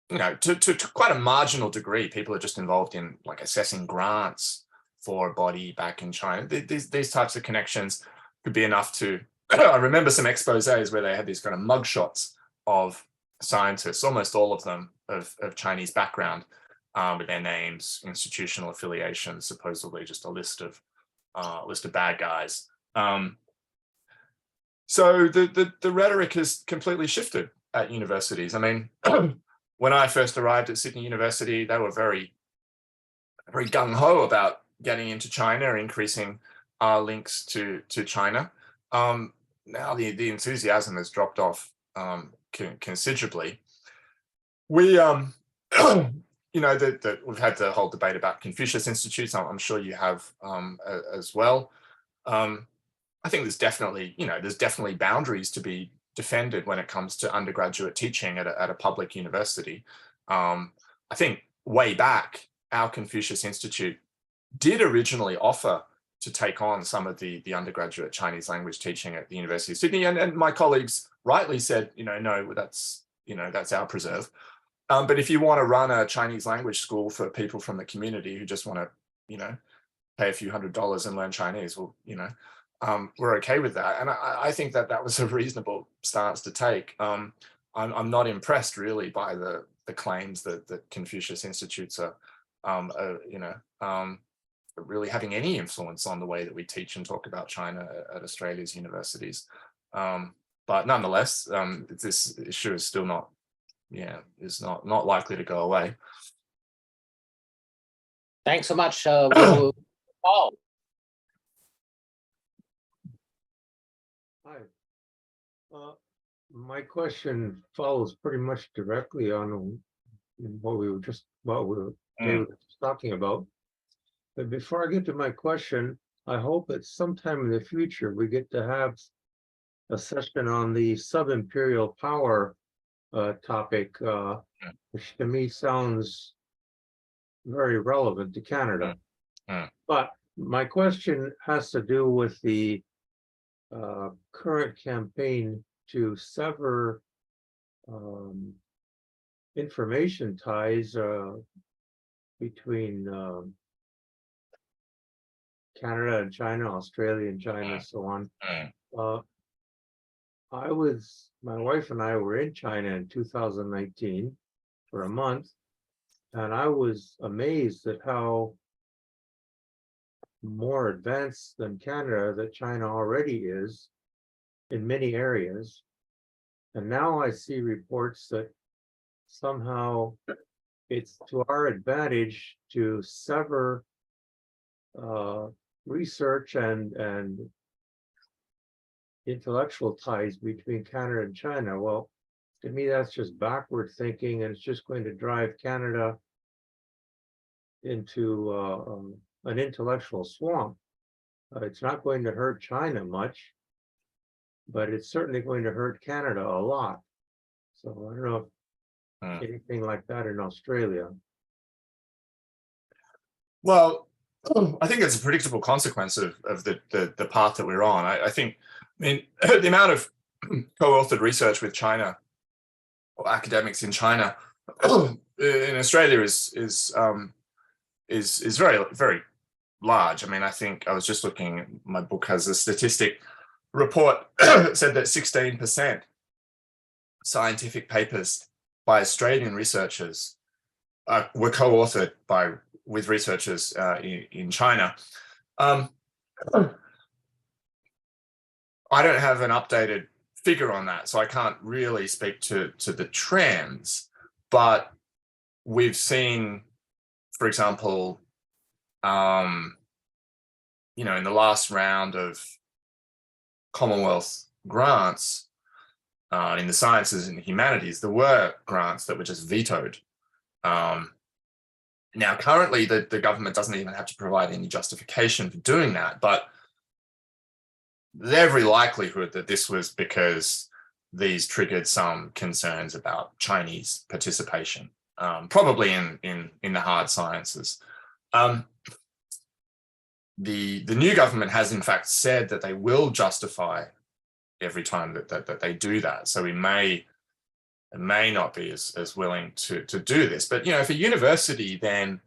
to quite a marginal degree, people are just involved in like assessing grants for a body back in China. These types of connections could be enough to, I remember some exposés where they had these kind of mugshots of scientists, almost all of them of Chinese background, with their names, institutional affiliations, supposedly just a list of bad guys. So the rhetoric has completely shifted at universities. I mean, when I first arrived at Sydney University, they were very, very gung-ho about getting into China, increasing our links to China. Now the enthusiasm has dropped off considerably. We, we've had the whole debate about Confucius Institutes. I'm sure you have as well. I think there's definitely boundaries to be defended when it comes to undergraduate teaching at a public university. I think way back, our Confucius Institute did originally offer to take on some of the undergraduate Chinese language teaching at the University of Sydney, and my colleagues rightly said, no, that's our preserve. But if you want to run a Chinese language school for people from the community who just want to, pay a few $100s and learn Chinese, well, we're okay with that. And I think that was a reasonable stance to take. I'm not impressed really by the claims that Confucius Institutes are, really having any influence on the way that we teach and talk about China at Australia's universities. But nonetheless, this issue is still not, is not likely to go away. Thanks so much, Paul. Hi. My question follows pretty much directly on what we were just what David was talking about. But before I get to my question, I hope that sometime in the future we get to have a session on the sub-imperial power topic, which to me sounds very relevant to Canada. But my question has to do with the current campaign to sever information ties between Canada and China, Australia and China, so on. My wife and I were in China in 2019 for a month, and I was amazed at how more advanced than Canada that China already is in many areas. And now I see reports that somehow it's to our advantage to sever research and intellectual ties between Canada and China. Well, to me, that's just backward thinking, and it's just going to drive Canada into an intellectual swamp. It's not going to hurt China much, but it's certainly going to hurt Canada a lot. So I don't know if anything like that in Australia. Well, I think it's a predictable consequence of the path that we're on. I mean, the amount of co-authored research with China or academics in China in Australia is very, very large. I mean, I think I was just looking, my book has a statistic report said that 16% scientific papers by Australian researchers were co-authored with researchers in China. I don't have an updated figure on that, so I can't really speak to the trends, but we've seen, for example, in the last round of Commonwealth grants in the sciences and the humanities, there were grants that were just vetoed. Now, currently, the government doesn't even have to provide any justification for doing that, but there's every likelihood that this was because these triggered some concerns about Chinese participation, probably in the hard sciences. The new government has in fact said that they will justify every time that they do that. So we may not be as willing to do this. But if a university then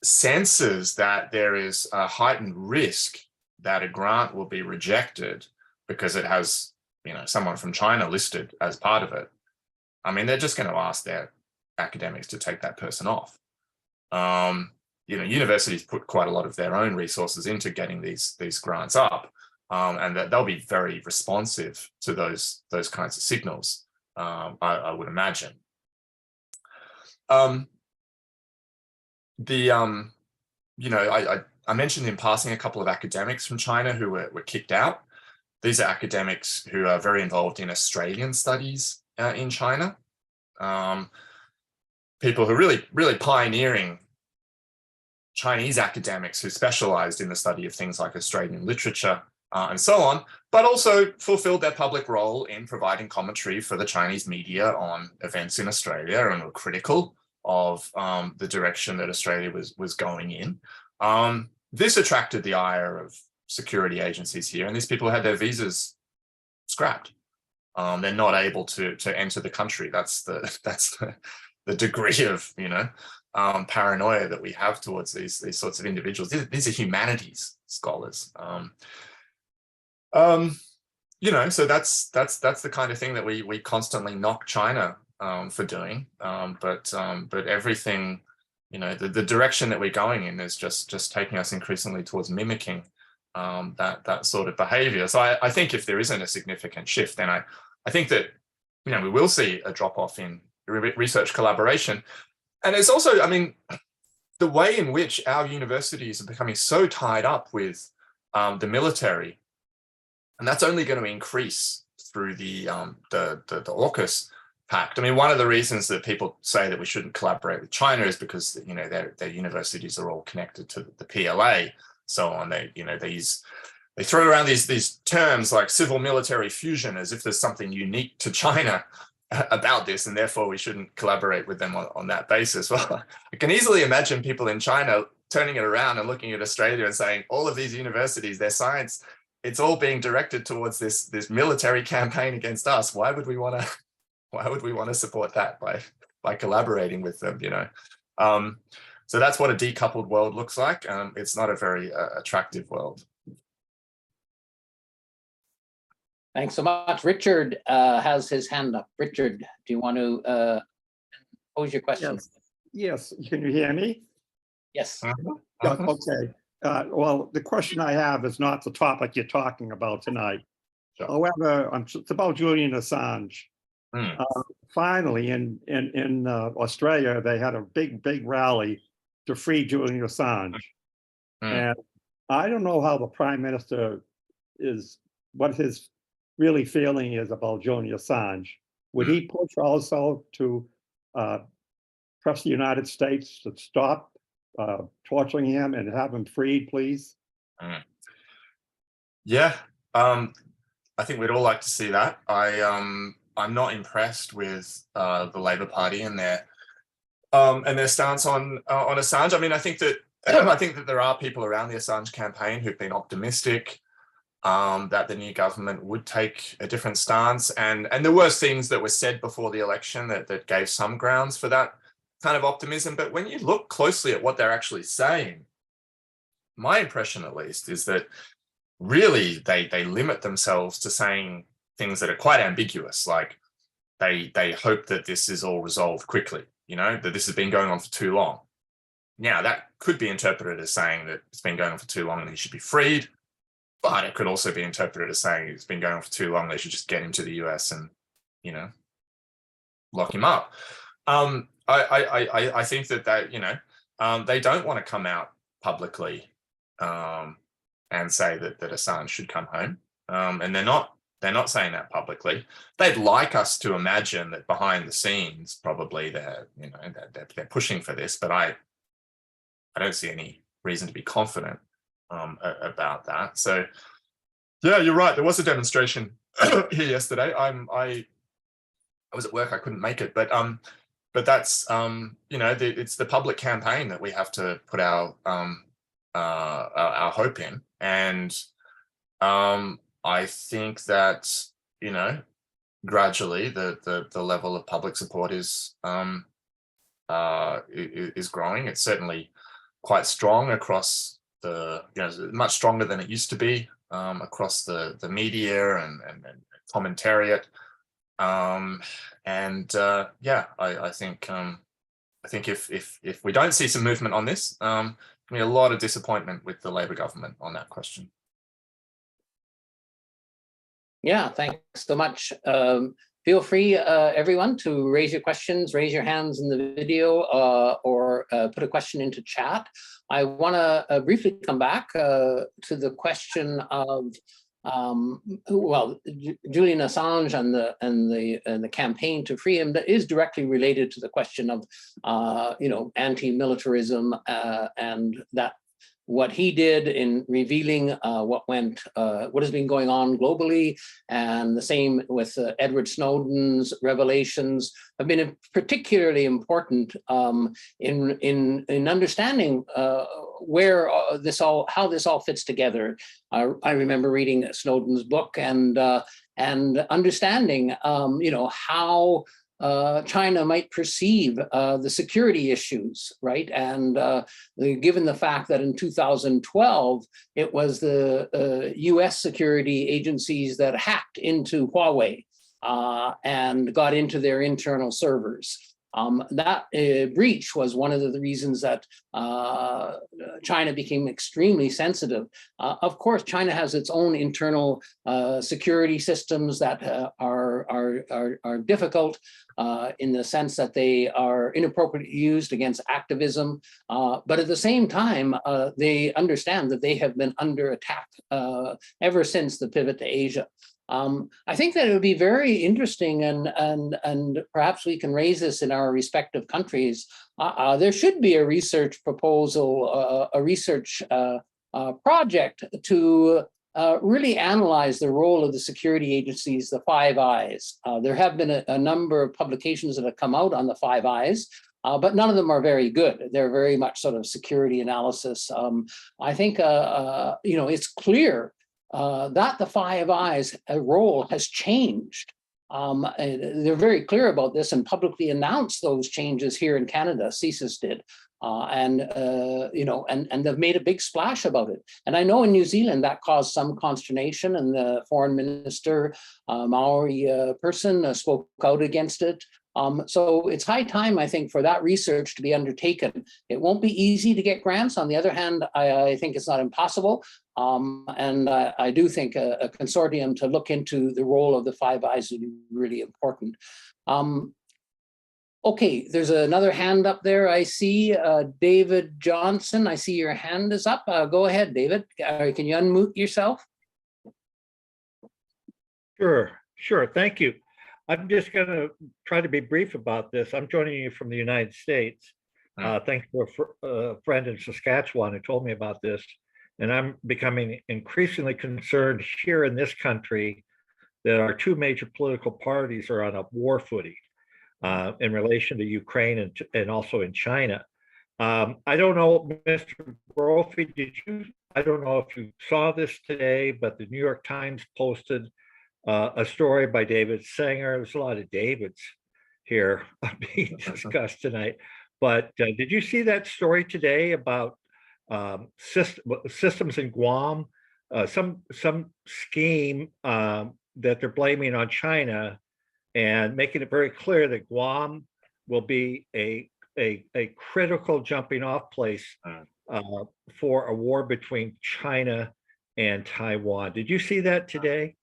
senses that there is a heightened risk that a grant will be rejected because it has someone from China listed as part of it, I mean, they're just going to ask their academics to take that person off. Universities put quite a lot of their own resources into getting these grants up, and that they'll be very responsive to those kinds of signals. I would imagine. I mentioned in passing a couple of academics from China who were kicked out. These are academics who are very involved in Australian studies in China. People who are really, really pioneering Chinese academics who specialized in the study of things like Australian literature and so on, but also fulfilled their public role in providing commentary for the Chinese media on events in Australia and were critical of the direction that Australia was going in. This attracted the ire of security agencies here, and these people had their visas scrapped. They're not able to enter the country. That's the degree of paranoia that we have towards these sorts of individuals. These are humanities scholars. So that's the kind of thing that we constantly knock China for doing. But everything, the direction that we're going in is just taking us increasingly towards mimicking that sort of behavior. So I think if there isn't a significant shift, then I think that we will see a drop off in research collaboration. And it's also, I mean, the way in which our universities are becoming so tied up with the military, and that's only going to increase through the AUKUS hacked. I mean, one of the reasons that people say that we shouldn't collaborate with China is because, you know, their universities are all connected to the PLA, so on. They throw around these terms like civil military fusion as if there's something unique to China about this, and therefore we shouldn't collaborate with them on that basis. Well, I can easily imagine people in China turning it around and looking at Australia and saying, all of these universities, their science, it's all being directed towards this military campaign against us. Why would we want to support that by collaborating with them, you know? So that's what a decoupled world looks like. It's not a very attractive world. Thanks so much. Richard has his hand up. Richard, do you want to pose your question? Yes, can you hear me? Yes. Yeah, okay. Well, the question I have is not the topic you're talking about tonight. Sure. However, it's about Julian Assange. Finally, in Australia, they had a big rally to free Julian Assange. And I don't know how the Prime Minister what his really feeling is about Julian Assange. Would he push also to press the United States to stop torturing him and have him freed, please? Yeah, I think we'd all like to see that. I'm not impressed with the Labor Party and their stance on Assange. I mean, I think that there are people around the Assange campaign who've been optimistic that the new government would take a different stance, and there were things that were said before the election that gave some grounds for that kind of optimism. But when you look closely at what they're actually saying, my impression at least is that really they limit themselves to saying things that are quite ambiguous, like they hope that this is all resolved quickly, you know, that this has been going on for too long. Now, that could be interpreted as saying that it's been going on for too long and he should be freed, but it could also be interpreted as saying it's been going on for too long, they should just get him to the US and, you know, lock him up. I think that you know, they don't want to come out publicly and say that Assange should come home, and they're not saying that publicly. They'd like us to imagine that behind the scenes, probably they're pushing for this, but I don't see any reason to be confident about that. So yeah, you're right. There was a demonstration here yesterday. I was at work, I couldn't make it, but that's you know, it's the public campaign that we have to put our hope in, and I think that, you know, gradually the level of public support is growing. It's certainly quite strong across the, you know, much stronger than it used to be across the media and commentariat. Yeah, I think if we don't see some movement on this, there'll be a lot of disappointment with the Labor government on that question. Yeah, thanks so much. Feel free, everyone, to raise your questions, raise your hands in the video, or put a question into chat. I want to briefly come back to the question of, well, Julian Assange and the campaign to free him. That is directly related to the question of, you know, anti-militarism and that what he did in revealing what has been going on globally, and the same with Edward Snowden's revelations have been particularly important in understanding how this all fits together. I remember reading Snowden's book and understanding, you know, how China might perceive the security issues, right? And given the fact that in 2012, it was the US security agencies that hacked into Huawei and got into their internal servers. That breach was one of the reasons that China became extremely sensitive. Of course, China has its own internal security systems that are difficult in the sense that they are inappropriately used against activism. But at the same time, they understand that they have been under attack ever since the pivot to Asia. I think that it would be very interesting, and perhaps we can raise this in our respective countries. There should be a research proposal, a research project to really analyze the role of the security agencies, the Five Eyes. There have been a number of publications that have come out on the Five Eyes, but none of them are very good. They're very much sort of security analysis. I think, it's clear that the Five Eyes role has changed. They're very clear about this and publicly announced those changes here in Canada. CSIS did. And they've made a big splash about it. And I know in New Zealand that caused some consternation, and the foreign minister, Maori person, spoke out against it. So it's high time, I think, for that research to be undertaken. It won't be easy to get grants. On the other hand, I think it's not impossible. And I do think a consortium to look into the role of the Five Eyes would be really important. Okay, there's another hand up there. I see David Johnson. I see your hand is up. Go ahead, David. Can you unmute yourself? Sure. Thank you. I'm just going to try to be brief about this. I'm joining you from the United States. Thanks to a friend in Saskatchewan who told me about this. And I'm becoming increasingly concerned here in this country that our two major political parties are on a war footing in relation to Ukraine and also in China. I don't know, Mr. Brophy, I don't know if you saw this today, but the New York Times posted a story by David Sanger. There's a lot of Davids here being discussed tonight. But did you see that story today about systems in Guam, some scheme that they're blaming on China, and making it very clear that Guam will be a critical jumping off place for a war between China and Taiwan. Did you see that today?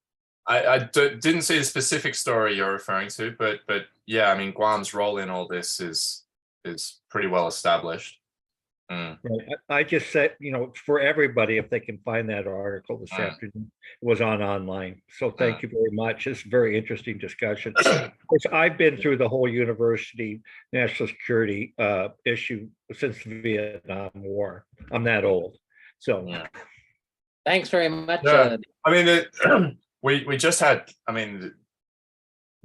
I didn't see the specific story you're referring to, but yeah, I mean, Guam's role in all this is pretty well established. Right. I just said, for everybody, if they can find that article this afternoon, it was online. So thank you very much. It's a very interesting discussion. Of course, I've been through the whole university national security issue since the Vietnam War. I'm that old. So Thanks very much. Yeah. I mean, we just had,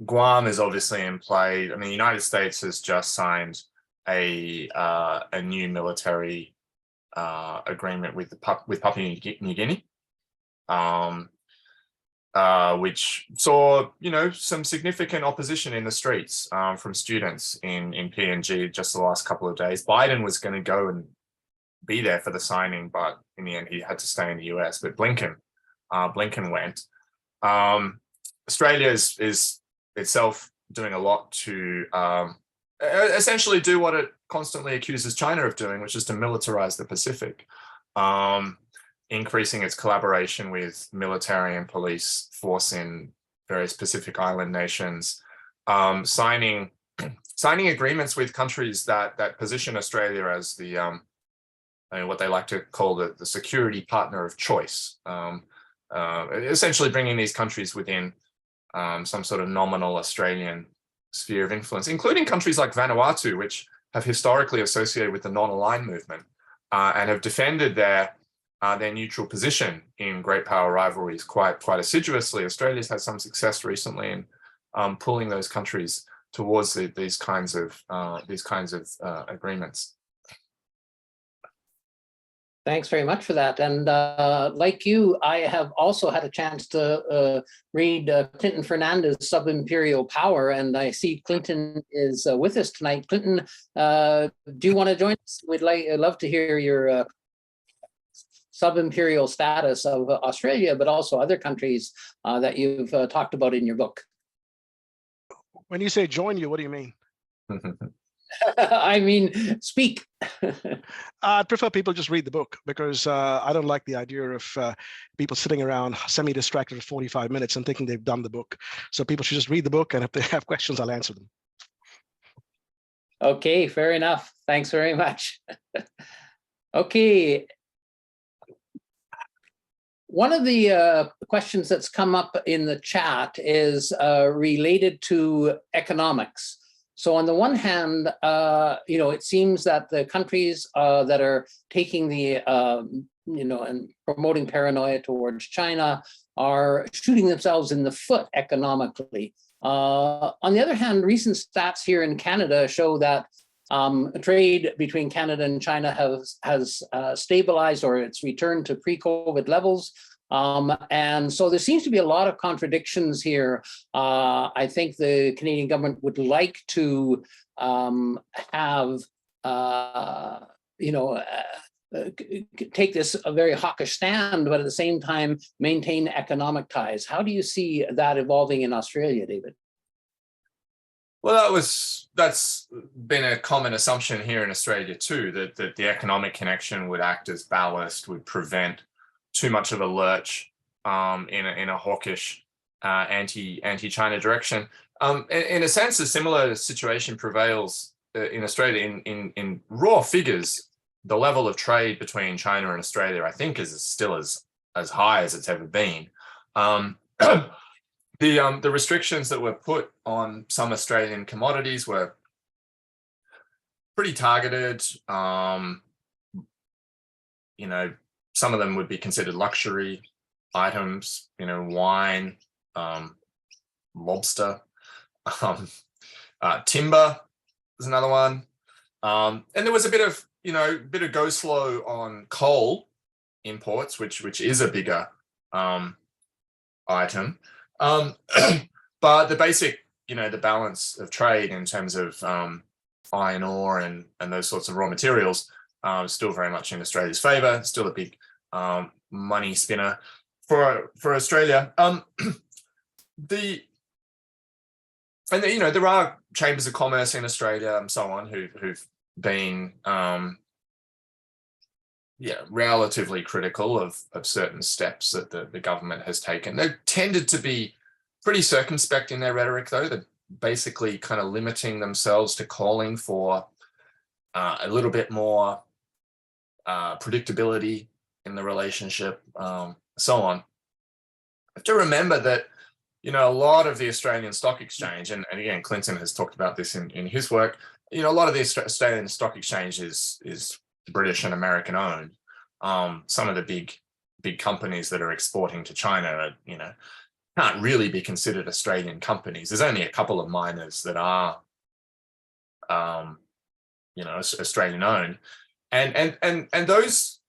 Guam is obviously in play. I mean, the United States has just signed a new military agreement with Papua New Guinea, which saw some significant opposition in the streets from students in PNG just the last couple of days. Biden was going to go and be there for the signing, but in the end he had to stay in the US. But Blinken went. Australia is itself doing a lot to essentially do what it constantly accuses China of doing, which is to militarize the Pacific, increasing its collaboration with military and police force in various Pacific Island nations, signing agreements with countries that position Australia as the what they like to call the security partner of choice, essentially bringing these countries within some sort of nominal Australian sphere of influence, including countries like Vanuatu, which have historically associated with the non-aligned movement and have defended their neutral position in great power rivalries quite assiduously. Australia's had some success recently in pulling those countries towards these kinds of agreements. Thanks very much for that. And like you, I have also had a chance to read Clinton Fernandez's Sub-Imperial Power, and I see Clinton is with us tonight. Clinton, do you want to join us? I'd love to hear your sub-imperial status of Australia, but also other countries that you've talked about in your book. When you say join you, what do you mean? I mean, speak. I'd prefer people just read the book, because I don't like the idea of people sitting around semi-distracted for 45 minutes and thinking they've done the book. So people should just read the book, and if they have questions, I'll answer them. Okay, fair enough. Thanks very much. Okay. One of the questions that's come up in the chat is related to economics. So on the one hand, it seems that the countries that are taking the, and promoting paranoia towards China are shooting themselves in the foot economically. On the other hand, recent stats here in Canada show that trade between Canada and China has stabilized, or it's returned to pre-COVID levels. And so there seems to be a lot of contradictions here. I think the Canadian government would like to have, take this a very hawkish stand, but at the same time maintain economic ties. How do you see that evolving in Australia, David? Well, that's been a common assumption here in Australia too, that the economic connection would act as ballast, would prevent too much of a lurch in a hawkish anti-China direction. In a sense, a similar situation prevails in Australia. In raw figures, the level of trade between China and Australia, I think, is still as high as it's ever been. The restrictions that were put on some Australian commodities were pretty targeted. Some of them would be considered luxury items, wine, lobster, timber is another one. And there was a bit of go slow on coal imports, which is a bigger item. But the basic, the balance of trade in terms of iron ore and those sorts of raw materials still very much in Australia's favour, still a big money spinner for Australia. There are chambers of commerce in Australia and so on who've been relatively critical of certain steps that the government has taken. They've tended to be pretty circumspect in their rhetoric, though. They're basically kind of limiting themselves to calling for a little bit more predictability in the relationship, so on. I have to remember that, a lot of the Australian Stock Exchange, and again, Clinton has talked about this in his work, a lot of the Australian Stock Exchange is British and American owned. Some of the big companies that are exporting to China are, can't really be considered Australian companies. There's only a couple of miners that are, Australian owned, and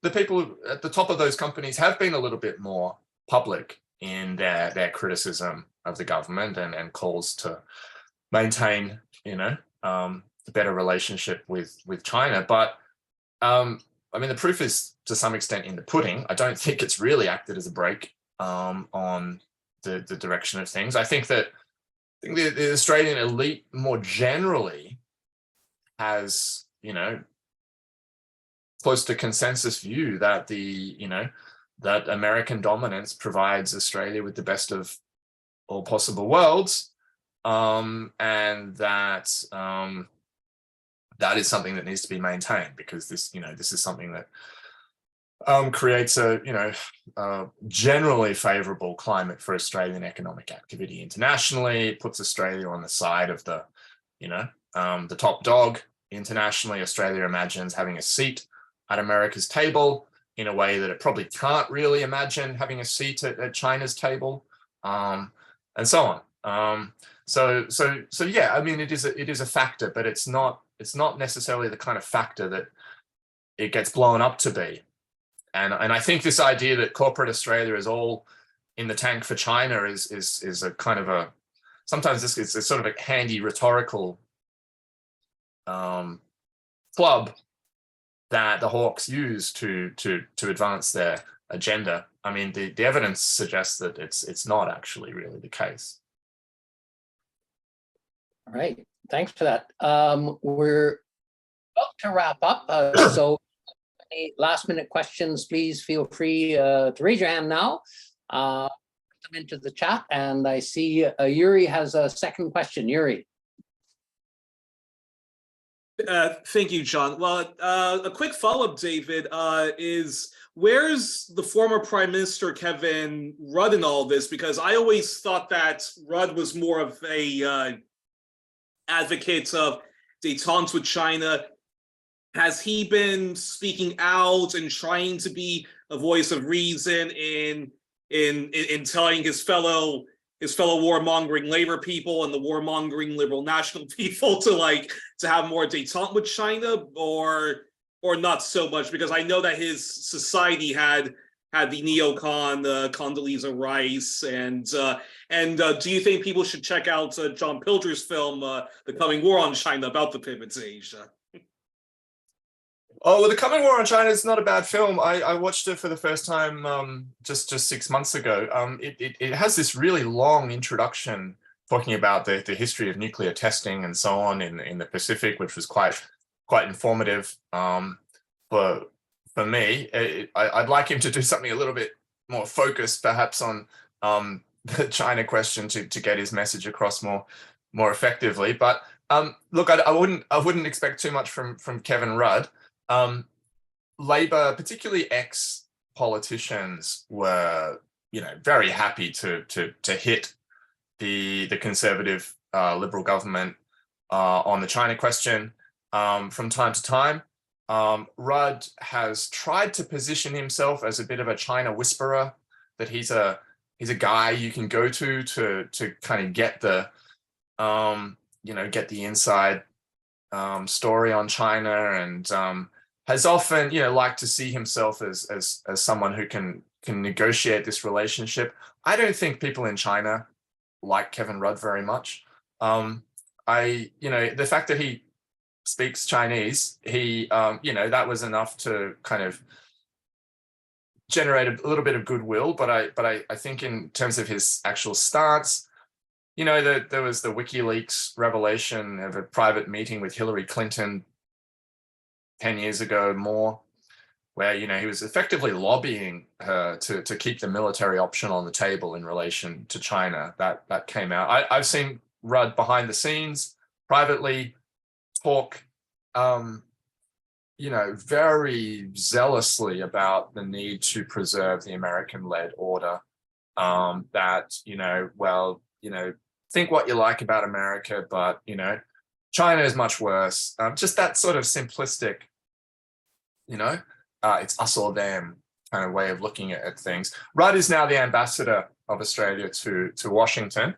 the people at the top of those companies have been a little bit more public in their criticism of the government and calls to maintain, a better relationship with China. But the proof is to some extent in the pudding. I don't think it's really acted as a brake on the direction of things. I think that the Australian elite more generally has, close to consensus view that that American dominance provides Australia with the best of all possible worlds, and that that is something that needs to be maintained, because this is something that creates a generally favorable climate for Australian economic activity internationally. It puts Australia on the side of the top dog internationally. Australia imagines having a seat at America's table in a way that it probably can't really imagine having a seat at China's table, and so on. So yeah, it is a factor, but it's not necessarily the kind of factor that it gets blown up to be. And I think this idea that corporate Australia is all in the tank for China is a kind of a, sometimes this is a sort of a handy rhetorical club that the hawks use to advance their agenda. The evidence suggests that it's not actually really the case. All right, thanks for that. We're about to wrap up, so any last minute questions, please feel free to raise your hand now. Put them into the chat, and I see Yuri has a second question. Yuri. Thank you, John. Well, a quick follow-up, David, is where's the former Prime Minister Kevin Rudd in all this? Because I always thought that Rudd was more of a advocate of détente with China. Has he been speaking out and trying to be a voice of reason in telling his fellow warmongering labor people and the warmongering liberal national people to have more détente with China, or not so much? Because I know that his society had the neocon Condoleezza Rice, and do you think people should check out John Pilger's film The Coming War on China about the pivot to Asia? Oh, well, The Coming War on China is not a bad film. I watched it for the first time just 6 months ago. It has this really long introduction talking about the history of nuclear testing and so on in the Pacific, which was quite informative for me. I'd like him to do something a little bit more focused, perhaps on the China question to get his message across more effectively. But look, I wouldn't expect too much from Kevin Rudd. Labor, particularly ex-politicians, were very happy to hit the conservative liberal government on the China question from time to time. Rudd has tried to position himself as a bit of a China whisperer, that he's a guy you can go to kind of get the get the inside story on China, and has often liked to see himself as someone who can negotiate this relationship. I don't think people in China like Kevin Rudd very much. The fact that he speaks Chinese, that was enough to kind of generate a little bit of goodwill. But I think in terms of his actual stance, that there was the WikiLeaks revelation of a private meeting with Hillary Clinton 10 years ago more, where he was effectively lobbying her to keep the military option on the table in relation to China. That came out. I've seen Rudd behind the scenes privately talk very zealously about the need to preserve the American-led order. Think what you like about America, but China is much worse. Just that sort of simplistic, it's us or them kind of way of looking at things. Rudd is now the ambassador of Australia to Washington.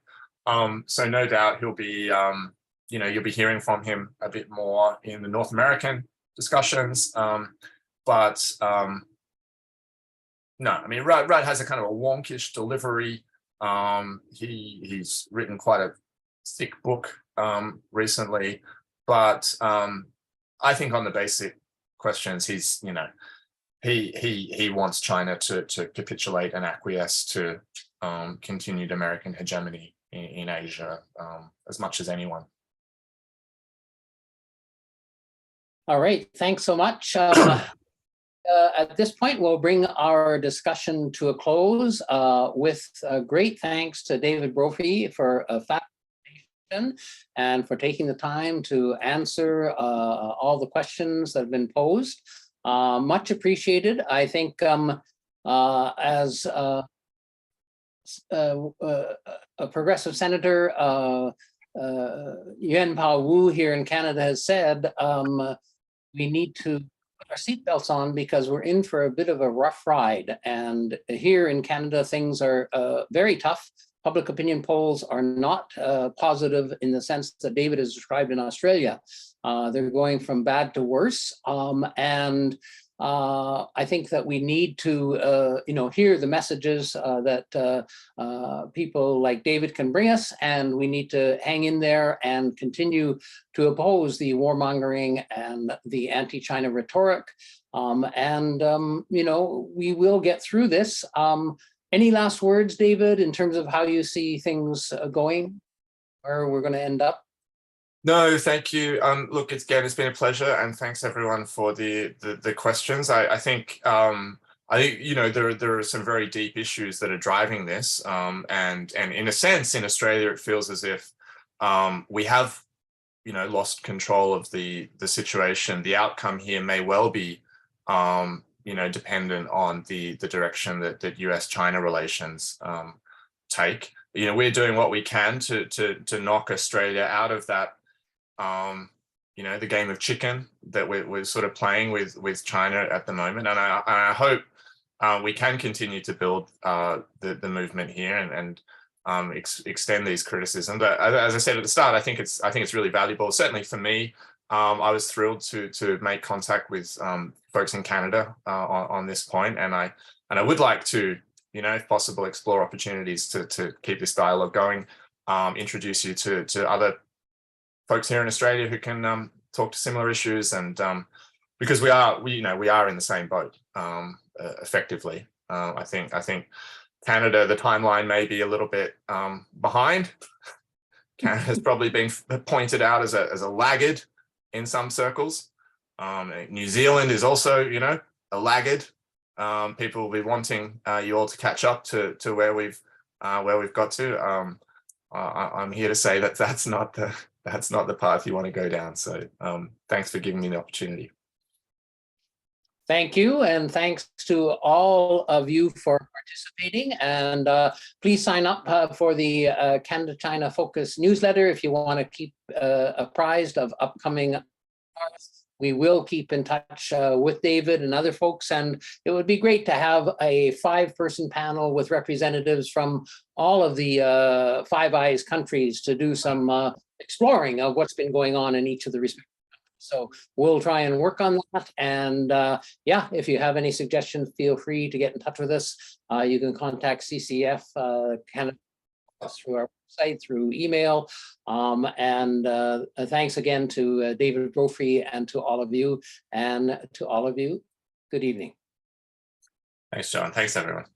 So no doubt he'll be, you'll be hearing from him a bit more in the North American discussions. No, I mean, Rudd has a kind of a wonkish delivery. He's written quite a thick book recently, but I think on the basic questions, he's he wants China to capitulate and acquiesce to continued American hegemony in Asia as much as anyone. All right, thanks so much. At this point, we'll bring our discussion to a close with great thanks to David Brophy for a fascination and for taking the time to answer all the questions that have been posed. Much appreciated. I think as a progressive senator, Yuan Pao Wu here in Canada has said, we need to put our seatbelts on because we're in for a bit of a rough ride. And here in Canada, things are very tough. Public opinion polls are not positive in the sense that David has described in Australia. They're going from bad to worse. I think that we need to, hear the messages that people like David can bring us, and we need to hang in there and continue to oppose the warmongering and the anti-China rhetoric. We will get through this. Any last words, David, in terms of how you see things going, where we're going to end up? No, thank you. Look, it's been a pleasure, and thanks everyone for the questions. I think there are some very deep issues that are driving this, and in a sense, in Australia, it feels as if we have lost control of the situation. The outcome here may well be dependent on the direction that US-China relations take. We're doing what we can to knock Australia out of that, the game of chicken that we're sort of playing with China at the moment. And I hope we can continue to build the movement here and extend these criticisms. But as I said at the start, I think it's really valuable. Certainly for me, I was thrilled to make contact with folks in Canada on this point, and I would like to, if possible, explore opportunities to keep this dialogue going, introduce you to other folks here in Australia who can talk to similar issues, and because we are in the same boat effectively. I think Canada, the timeline may be a little bit behind. Canada has probably been pointed out as a laggard in some circles. New Zealand is also, a laggard. People will be wanting you all to catch up to where we've got to. I'm here to say that that's not the path you want to go down. So thanks for giving me the opportunity. Thank you, and thanks to all of you for participating. And please sign up for the Canada-China Focus newsletter if you want to keep apprised of upcoming. We will keep in touch with David and other folks, and it would be great to have a 5-person panel with representatives from all of the Five Eyes countries to do some exploring of what's been going on in each of the respective. So we'll try and work on that. And yeah, if you have any suggestions, feel free to get in touch with us. You can contact CCF Canada through our website, through email. And thanks again to David Brophy and to all of you. And to all of you, good evening. Thanks, John. Thanks, everyone.